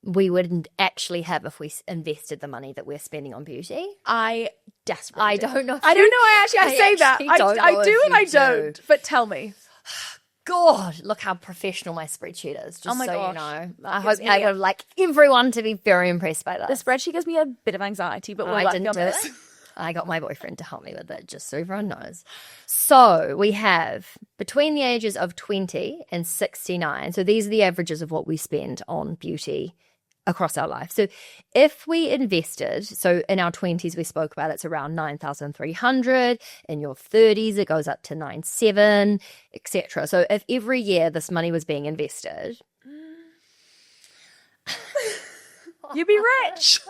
we wouldn't actually have if we invested the money that we're spending on beauty? I desperately don't know. I don't know. I say that. I do and I don't. But tell me. God, look how professional my spreadsheet is. Just Oh my so gosh. you know. That I gives hope me I would like everyone to be very impressed by The this. spreadsheet gives me a bit of anxiety, but we're I working didn't on do this. it. I got my boyfriend to help me with it, just so everyone knows. So we have between the ages of 20 and 69. So these are the averages of what we spend on beauty across our life. So if we invested, so in our 20s we spoke about it's around 9,300, in your 30s it goes up to 9,700, etc. So if every year this money was being invested, you'd be rich.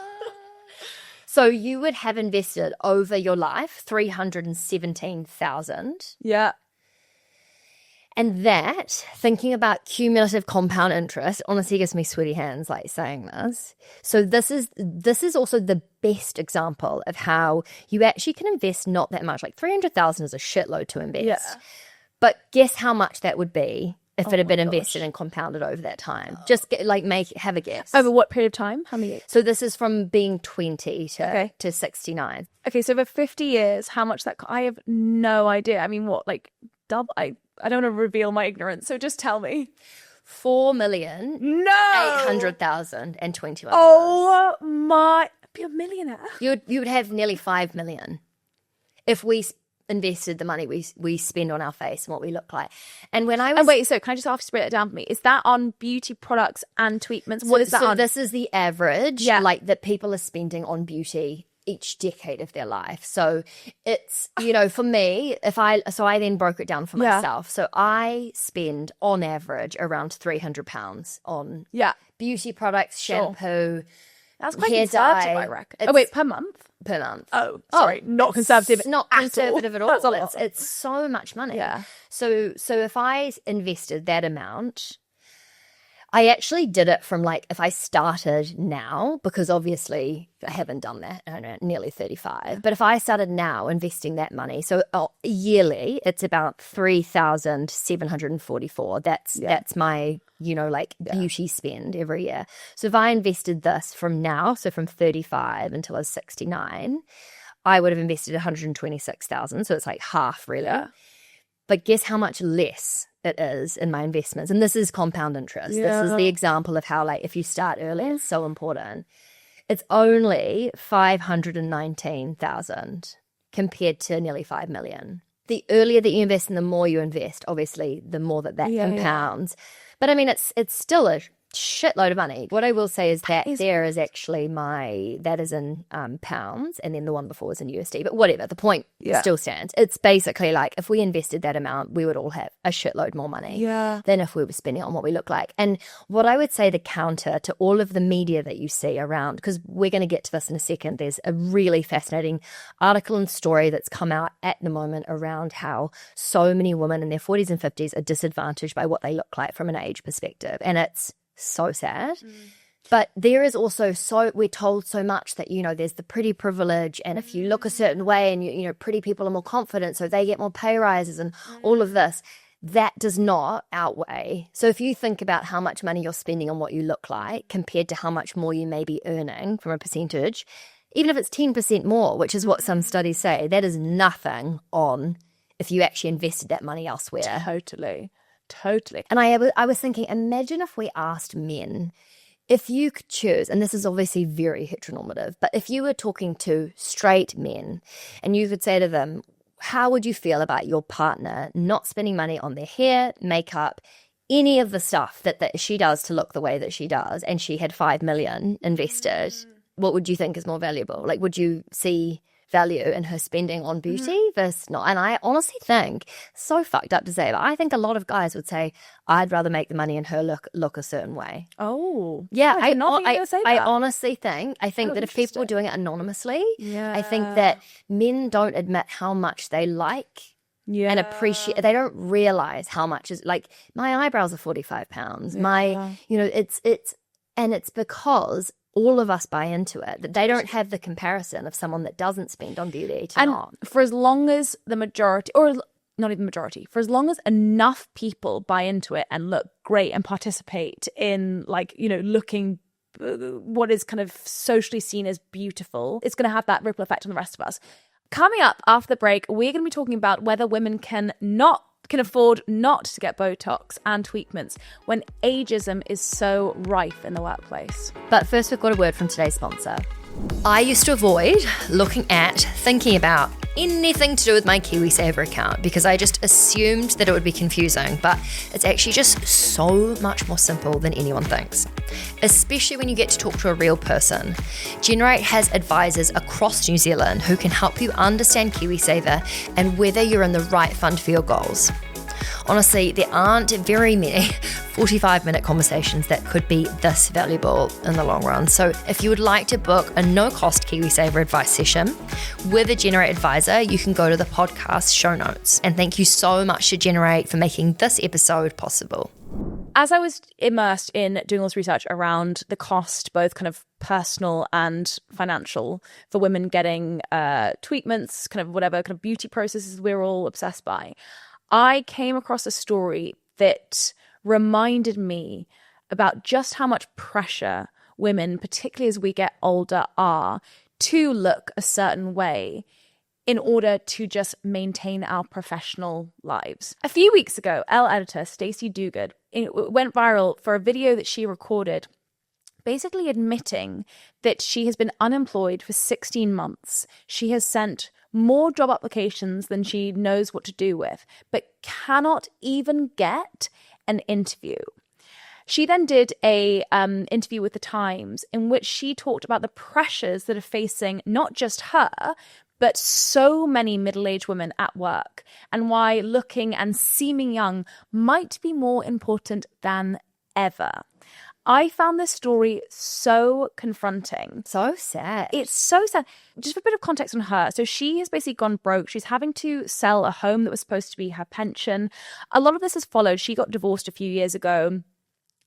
So you would have invested over your life 317,000. Yeah. And that, thinking about cumulative compound interest, honestly gives me sweaty hands like saying this. So this is also the best example of how you actually can invest not that much. Like 300,000 is a shitload to invest. Yeah. But guess how much that would be if it had been invested and compounded over that time. Just have a guess. Over what period of time? How many years? So this is from being 20 to 69. Okay, so over 50 years, how much that... I have no idea. I mean, what, like double? I don't want to reveal my ignorance, so just tell me. 4,800,021. Oh my... Be a millionaire. You would have nearly 5 million if we invested the money we spend on our face and what we look like. And when I was... And wait, so can I just ask you to break that down for me? Is that on beauty products and treatments? What is that on? This is the average, like that people are spending on beauty each decade of their life. So it's, for me, I then broke it down for myself. So I spend on average around £300 on beauty products, shampoo, that's quite hair conservative, dye. I reckon. Oh, wait, per month? Per month. Oh, sorry, not conservative. It's not conservative at all. That's a lot. It's so much money. Yeah. So if I invested that amount, I actually did it from if I started now, because obviously I haven't done that, I don't know, nearly 35. But if I started now investing that money, so yearly, it's about 3,744. That's my, beauty spend every year. So if I invested this from now, so from 35 until I was 69, I would have invested 126,000. So it's like half really. Yeah. But guess how much less it is in my investments? And this is compound interest. Yeah. This is the example of how if you start early, it's so important. It's only 519,000 compared to nearly 5 million. The earlier that you invest and the more you invest, obviously, the more that compounds. Yeah. But I mean, it's still a shitload of money. What I will say is that there is actually that is in pounds, and then the one before was in USD. But whatever, the point still stands. It's basically if we invested that amount, we would all have a shitload more money than if we were spending on what we look like. And what I would say the counter to all of the media that you see around, because we're going to get to this in a second, there's a really fascinating article and story that's come out at the moment around how so many women in their 40s and 50s are disadvantaged by what they look like from an age perspective. And it's so sad. But there is also we're told so much that, there's the pretty privilege, and if you look a certain way and, pretty people are more confident, so they get more pay rises and all of this. That does not outweigh. So if you think about how much money you're spending on what you look like compared to how much more you may be earning from a percentage, even if it's 10% more, which is what some studies say, that is nothing on if you actually invested that money elsewhere. Totally. And I was thinking, imagine if we asked men, if you could choose, and this is obviously very heteronormative, but if you were talking to straight men and you could say to them, how would you feel about your partner not spending money on their hair, makeup, any of the stuff that she does to look the way that she does, and she had 5 million invested, what would you think is more valuable? Would you see value in her spending on beauty versus not? And I honestly think, so fucked up to say, but I think a lot of guys would say, I'd rather make the money in her look a certain way. Oh. Yeah, I honestly think that if people were doing it anonymously, I think that men don't admit how much they like and appreciate. They don't realize how much is my eyebrows are £45. My, it's because all of us buy into it, that they don't have the comparison of someone that doesn't spend on beauty to not. For as long as the majority, or not even the majority, for as long as enough people buy into it and look great and participate in looking what is kind of socially seen as beautiful, it's going to have that ripple effect on the rest of us. Coming up after the break, we're going to be talking about whether women can afford not to get Botox and treatments when ageism is so rife in the workplace. But first, we've got a word from today's sponsor. I used to avoid thinking about anything to do with my KiwiSaver account because I just assumed that it would be confusing, but it's actually just so much more simple than anyone thinks, especially when you get to talk to a real person. Generate has advisors across New Zealand who can help you understand KiwiSaver and whether you're in the right fund for your goals. Honestly, there aren't very many 45-minute conversations that could be this valuable in the long run. So if you would like to book a no-cost KiwiSaver advice session with a Generate advisor, you can go to the podcast show notes. And thank you so much to Generate for making this episode possible. As I was immersed in doing all this research around the cost, both kind of personal and financial, for women getting treatments, kind of whatever kind of beauty processes we're all obsessed by, I came across a story that reminded me about just how much pressure women, particularly as we get older, are to look a certain way in order to just maintain our professional lives. A few weeks ago, Elle editor Stacey Duguid went viral for a video that she recorded basically admitting that she has been unemployed for 16 months. She has sent more job applications than she knows what to do with, but cannot even get an interview. She then did a interview with The Times in which she talked about the pressures that are facing not just her, but so many middle-aged women at work, and why looking and seeming young might be more important than ever. I found this story so confronting. So sad. It's so sad. Just for a bit of context on her. So she has basically gone broke. She's having to sell a home that was supposed to be her pension. A lot of this has followed. She got divorced a few years ago.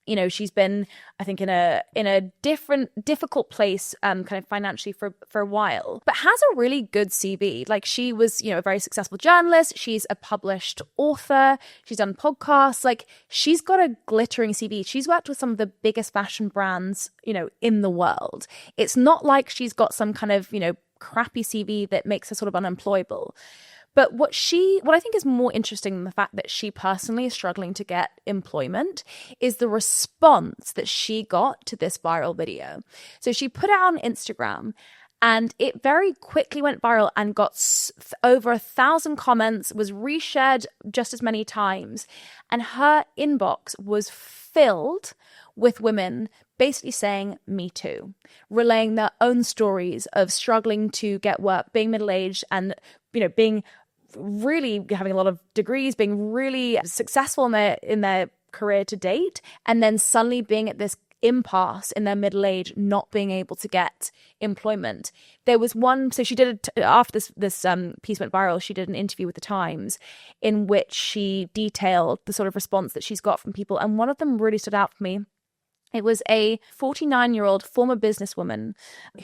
You know, she's been, I think, in a difficult place kind of financially for a while, but has a really good CV. Like, she was, a very successful journalist. She's a published author. She's done podcasts. Like, she's got a glittering CV. She's worked with some of the biggest fashion brands, in the world. It's not like she's got some kind of, crappy CV that makes her sort of unemployable. But what I think is more interesting than the fact that she personally is struggling to get employment is the response that she got to this viral video. So she put it on Instagram and it very quickly went viral and got over 1,000 comments, was reshared just as many times. And her inbox was filled with women basically saying, "Me too," relaying their own stories of struggling to get work, being middle-aged and, being really having a lot of degrees, being really successful in their career to date, and then suddenly being at this impasse in their middle age, not being able to get employment. There was one, so she did after this piece went viral, she did an interview with The Times in which she detailed the sort of response that she's got from people, and one of them really stood out for me. It was a 49-year-old former businesswoman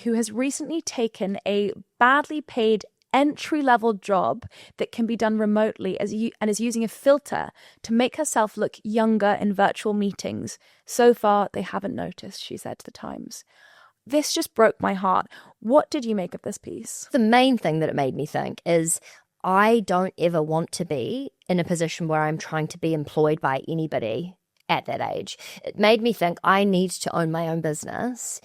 who has recently taken a badly paid entry-level job that can be done remotely and is using a filter to make herself look younger in virtual meetings. So far, they haven't noticed, she said to The Times. This just broke my heart. What did you make of this piece? The main thing that it made me think is I don't ever want to be in a position where I'm trying to be employed by anybody at that age. It made me think I need to own my own business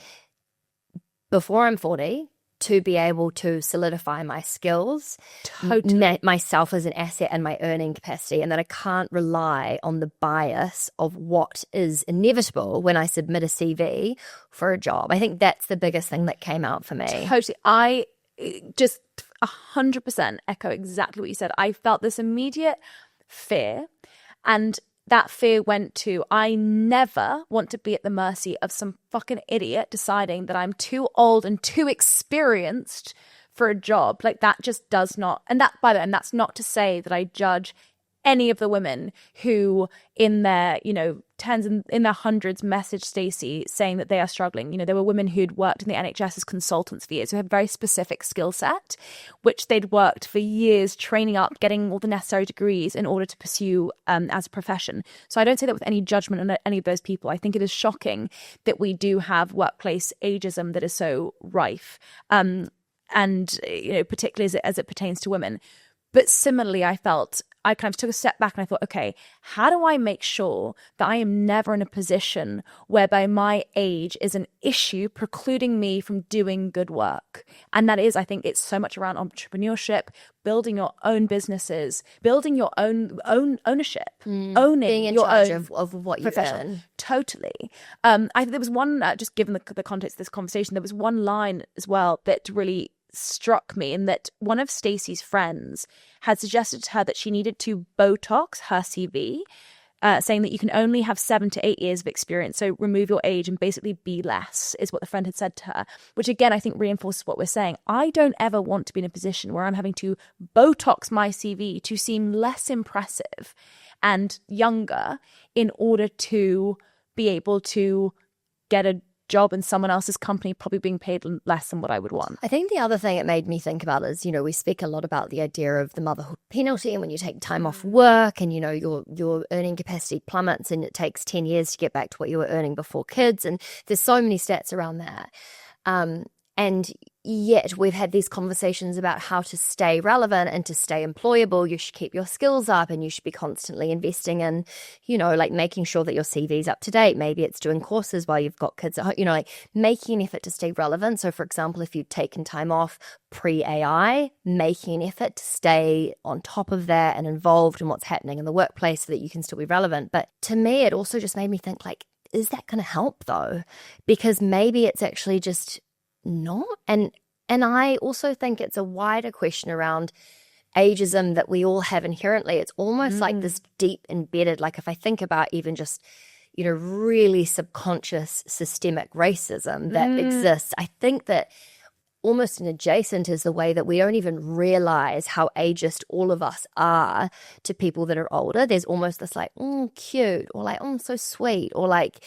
before I'm 40 to be able to solidify my skills, myself as an asset and my earning capacity, and that I can't rely on the bias of what is inevitable when I submit a CV for a job. I think that's the biggest thing that came out for me. Totally. I just 100% echo exactly what you said. I felt this immediate fear, and that fear went to, I never want to be at the mercy of some fucking idiot deciding that I'm too old and too experienced for a job. Like, that just does not, and that's not to say that I judge any of the women who in their, tens and in their hundreds messaged Stacey saying that they are struggling. There were women who'd worked in the NHS as consultants for years who had a very specific skill set, which they'd worked for years training up, getting all the necessary degrees in order to pursue as a profession. So I don't say that with any judgment on any of those people. I think it is shocking that we do have workplace ageism that is so rife, and particularly as it pertains to women. But similarly, I felt I kind of took a step back and I thought, okay, how do I make sure that I am never in a position whereby my age is an issue precluding me from doing good work? And that is, I think it's so much around entrepreneurship, building your own businesses, building your own ownership, owning being in your charge own of what you profession. earn. Totally. I think there was one, just given the context of this conversation, there was one line as well that really struck me, in that one of Stacey's friends had suggested to her that she needed to Botox her CV, saying that you can only have 7 to 8 years of experience, so remove your age and basically be less, is what the friend had said to her, which again I think reinforces what we're saying. I don't ever want to be in a position where I'm having to Botox my CV to seem less impressive and younger in order to be able to get a job in someone else's company, probably being paid less than what I would want. I think the other thing it made me think about is, we speak a lot about the idea of the motherhood penalty, and when you take time off work and, your earning capacity plummets and it takes 10 years to get back to what you were earning before kids. And there's so many stats around that. And yet we've had these conversations about how to stay relevant and to stay employable. You should keep your skills up and you should be constantly investing in, like making sure that your CV's up to date. Maybe it's doing courses while you've got kids at home, like making an effort to stay relevant. So for example, if you've taken time off pre-AI, making an effort to stay on top of that and involved in what's happening in the workplace so that you can still be relevant. But to me, it also just made me think, like, is that going to help though? Because maybe it's actually just not. And I also think it's a wider question around ageism that we all have inherently. It's almost like this deep embedded, like if I think about even just, really subconscious systemic racism that exists, I think that almost an adjacent is the way that we don't even realize how ageist all of us are to people that are older. There's almost this like, cute, or like, so sweet, or like,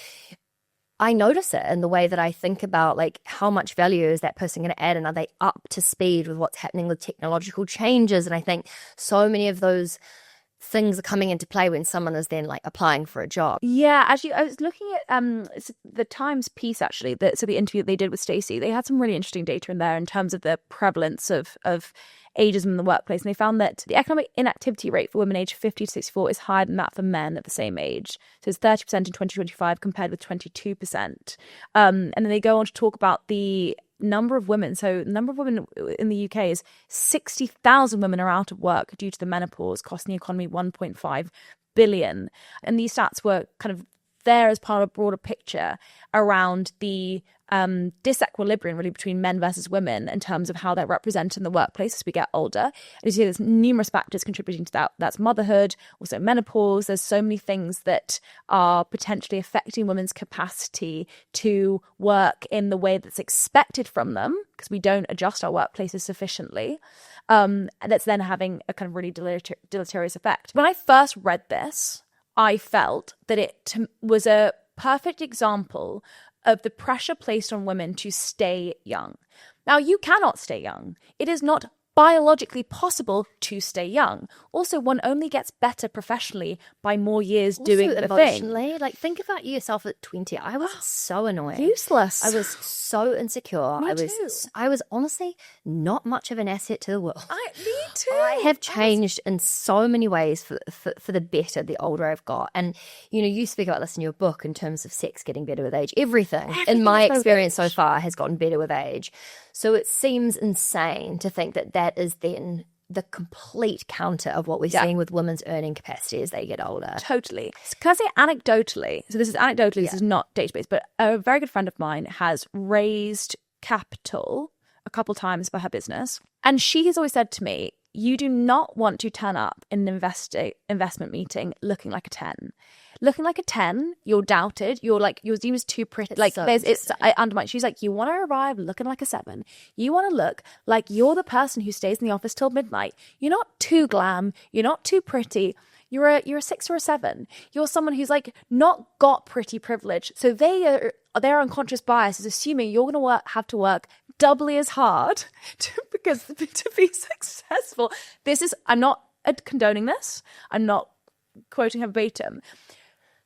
I notice it in the way that I think about like how much value is that person going to add, and are they up to speed with what's happening with technological changes? And I think so many of those things are coming into play when someone is then like applying for a job. Yeah, actually, I was looking at the Times piece actually. So the interview that they did with Stacey, they had some really interesting data in there in terms of the prevalence of ageism in the workplace, and they found that the economic inactivity rate for women aged 50 to 64 is higher than that for men at the same age. So it's 30% in 2025 compared with 22%. And then they go on to talk about the number of women. So the number of women in the UK is 60,000 women are out of work due to the menopause, costing the economy 1.5 billion. And these stats were kind of there as part of a broader picture around the disequilibrium really between men versus women in terms of how they're represented in the workplace as we get older. And you see there's numerous factors contributing to that. That's motherhood, also menopause. There's so many things that are potentially affecting women's capacity to work in the way that's expected from them, because we don't adjust our workplaces sufficiently. That's then having a kind of really deleterious effect. When I first read this, I felt that it was a perfect example of the pressure placed on women to stay young. Now, you cannot stay young. It is not biologically possible to stay young. Also, one only gets better professionally by more years doing the thing. Like, think about yourself at 20. I was so annoying. Useless. I was so insecure. I was honestly not much of an asset to the world. Me too. I have changed in so many ways for the better the older I've got. And, you speak about this in your book in terms of sex getting better with age. Everything in my experience so far has gotten better with age. So it seems insane to think that is then the complete counter of what we're seeing with women's earning capacity as they get older. Totally. Can I say anecdotally? So this is anecdotally, this is not database, but a very good friend of mine has raised capital a couple times for her business. And she has always said to me, you do not want to turn up in an investment meeting looking like a 10. Looking like a 10, you're doubted. You're like, your Zoom is too pretty. I undermine. She's like, you want to arrive looking like a 7. You want to look like you're the person who stays in the office till midnight. You're not too glam. You're not too pretty. You're a 6 or a 7. You're someone who's like not got pretty privilege. So their unconscious bias is assuming you're going to have to work doubly as hard to be successful. I'm not condoning this. I'm not quoting her verbatim.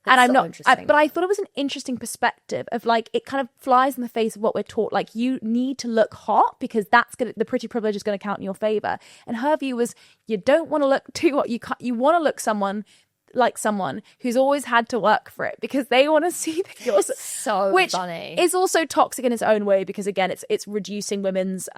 And I'm so not, interesting. but I thought it was an interesting perspective of like, it kind of flies in the face of what we're taught. Like, you need to look hot because the pretty privilege is going to count in your favor. And her view was, you don't want to look too hot. You want to look someone who's always had to work for it because they want to see that you're so which funny. is also toxic in its own way because again it's reducing women's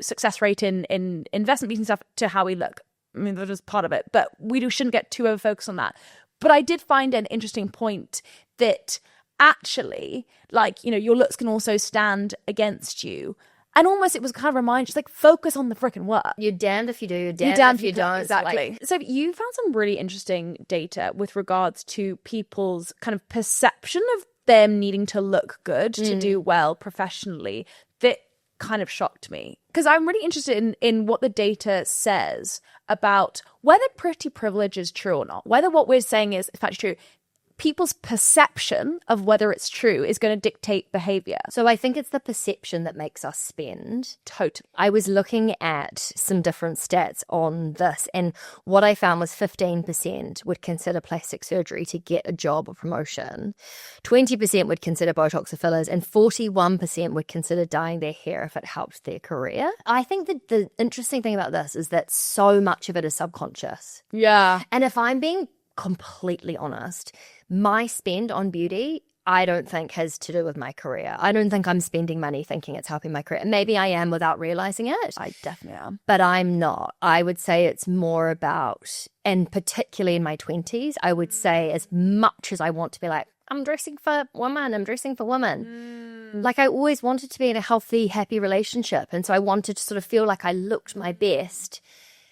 success rate in investment meeting stuff to how we look. I mean, that is part of it, but we shouldn't get too over focused on that. But I did find an interesting point that actually, like, you know, your looks can also stand against you. And almost it was kind of a reminder, just like focus on the freaking work. You're damned if you do, you're damned if you don't. Exactly. So you found some really interesting data with regards to people's kind of perception of them needing to look good to do well professionally that kind of shocked me. Because I'm really interested in what the data says about whether pretty privilege is true or not, whether what we're saying is in fact true. People's perception of whether it's true is going to dictate behavior. So I think it's the perception that makes us spend. Totally. I was looking at some different stats on this, and what I found was 15% would consider plastic surgery to get a job or promotion, 20% would consider Botox or fillers, and 41% would consider dyeing their hair if it helped their career. I think that the interesting thing about this is that so much of it is subconscious. Yeah. And if I'm being completely honest, my spend on beauty, I don't think has to do with my career. I don't think I'm spending money thinking it's helping my career. Maybe I am without realizing it. I definitely am. But I'm not. I would say it's more about, and particularly in my 20s, I would say as much as I want to be like, I'm dressing for women. Like I always wanted to be in a healthy, happy relationship. And so I wanted to sort of feel like I looked my best.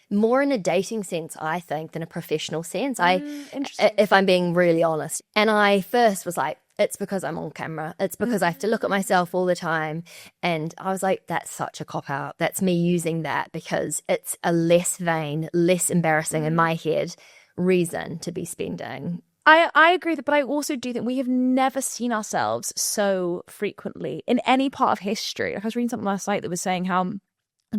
More in a dating sense, I think, than a professional sense. If I'm being really honest. And I first was like, it's because I'm on camera. It's because I have to look at myself all the time. And I was like, that's such a cop-out. That's me using that because it's a less vain, less embarrassing in my head reason to be spending. I agree with that, but I also do think we have never seen ourselves so frequently in any part of history. Like I was reading something last night that was saying how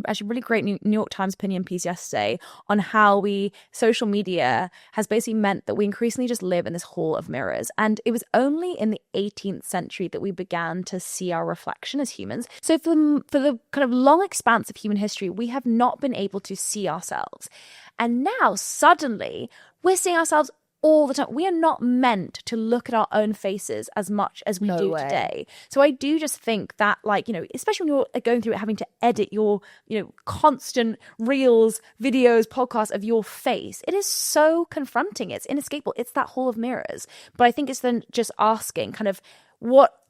actually really great New York Times opinion piece yesterday on how social media has basically meant that we increasingly just live in this hall of mirrors. And it was only in the 18th century that we began to see our reflection as humans. So for the kind of long expanse of human history, we have not been able to see ourselves. And now suddenly we're seeing ourselves all the time. We are not meant to look at our own faces as much as we do today. So I do just think that, like, you know, especially when you're going through it, having to edit your, you know, constant reels, videos, podcasts of your face, it is so confronting. It's inescapable. It's that hall of mirrors. But I think it's then just asking kind of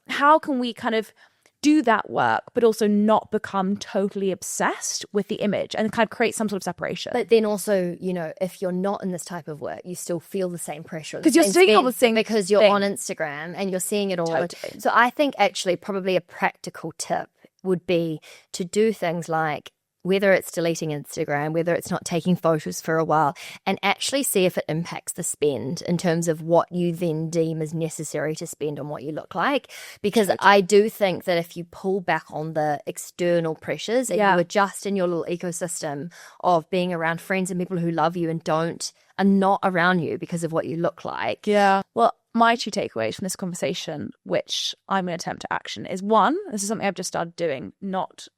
how can we kind of do that work, but also not become totally obsessed with the image and kind of create some sort of separation. But then also, you know, if you're not in this type of work, you still feel the same pressure. Because you're seeing all the things. Because you're on Instagram and you're seeing it all. Totally. So I think actually probably a practical tip would be to do things like, whether it's deleting Instagram, whether it's not taking photos for a while, and actually see if it impacts the spend in terms of what you then deem is necessary to spend on what you look like. Because I do think that if you pull back on the external pressures and you adjust in your little ecosystem of being around friends and people who love you and are not around you because of what you look like. Yeah. Well, my two takeaways from this conversation, which I'm going to attempt to action, is one, this is something I've just started doing, not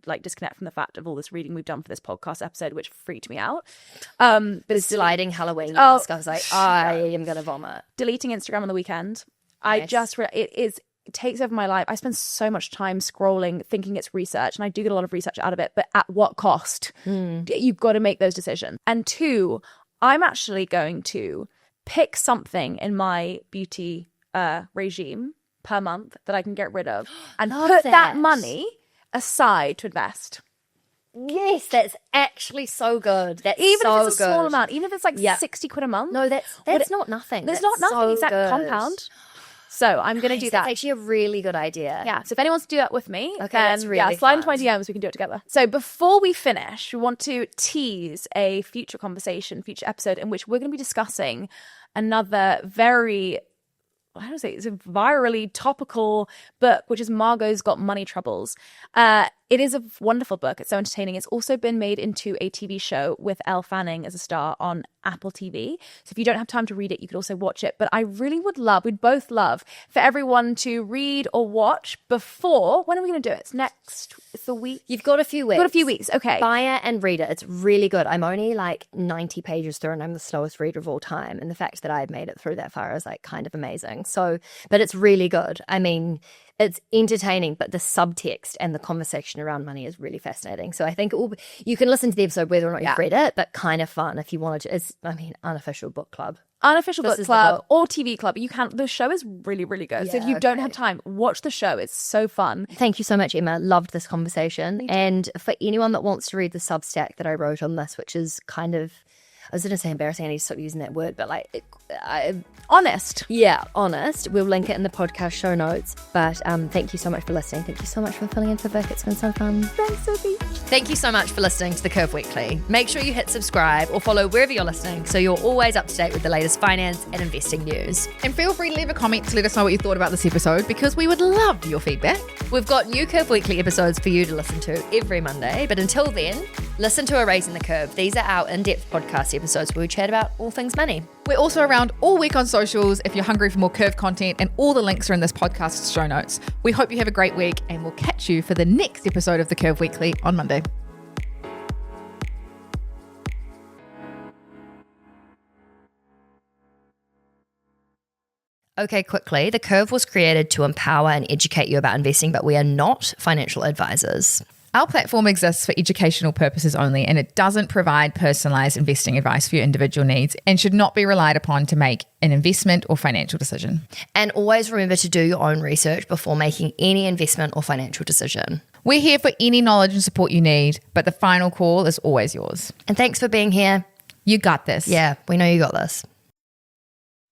like disconnect from the fact of all this reading we've done for this podcast episode, which freaked me out. But it's sliding Halloween mask. I was like, I am going to vomit. Deleting Instagram on the weekend. Yes. It takes over my life. I spend so much time scrolling, thinking it's research, and I do get a lot of research out of it, but at what cost? You've got to make those decisions. And two, I'm actually going to pick something in my beauty regime per month that I can get rid of and put that money aside to invest. Yes, that's actually so good. That's even so if it's a small amount, even if it's like 60 quid a month. No, that's not nothing. There's that's not nothing. So Exact compound. So I'm going to do that. That's actually a really good idea. Yeah. So if anyone wants to do that with me, okay, that's really slide into my DMs. We can do it together. So before we finish, we want to tease a future episode in which we're going to be discussing another very, it's a virally topical book, which is Margot's Got Money Troubles. It is a wonderful book. It's so entertaining. It's also been made into a TV show with Elle Fanning as a star on Apple TV. So if you don't have time to read it, you could also watch it. But I really would love, we'd both love for everyone to read or watch before, when are we going to do it? It's the week. You've got a few weeks. Got a few weeks. Okay. Buy it and read it. It's really good. I'm only like 90 pages through and I'm the slowest reader of all time. And the fact that I had made it through that far is like kind of amazing. So, but it's really good. I mean, it's entertaining, but the subtext and the conversation around money is really fascinating. So I think you can listen to the episode whether or not you've read it, but kind of fun if you wanted to. It's, unofficial book club. Unofficial book club or TV club. The show is really, really good. So if you don't have time, watch the show. It's so fun. Thank you so much, Emma. Loved this conversation. And for anyone that wants to read the Substack that I wrote on this, which is kind of, I was going to say embarrassing, I need to stop using that word, but like honest. Yeah, honest. We'll link it in the podcast show notes. But thank you so much for listening. Thank you so much for filling in for Vic. It's been so fun. Thanks, Sophie. Thank you so much for listening to The Curve Weekly. Make sure you hit subscribe or follow wherever you're listening so you're always up to date with the latest finance and investing news. And feel free to leave a comment to let us know what you thought about this episode because we would love your feedback. We've got new Curve Weekly episodes for you to listen to every Monday. But until then, listen to Erasing the Curve. These are our in-depth podcast episodes where we chat about all things money. We're also around all week on socials if you're hungry for more Curve content, and all the links are in this podcast's show notes. We hope you have a great week, and we'll catch you for the next episode of The Curve Weekly on Monday. Okay, quickly. The Curve was created to empower and educate you about investing, but we are not financial advisors. Our platform exists for educational purposes only, and it doesn't provide personalised investing advice for your individual needs and should not be relied upon to make an investment or financial decision. And always remember to do your own research before making any investment or financial decision. We're here for any knowledge and support you need, but the final call is always yours. And thanks for being here. You got this. Yeah, we know you got this.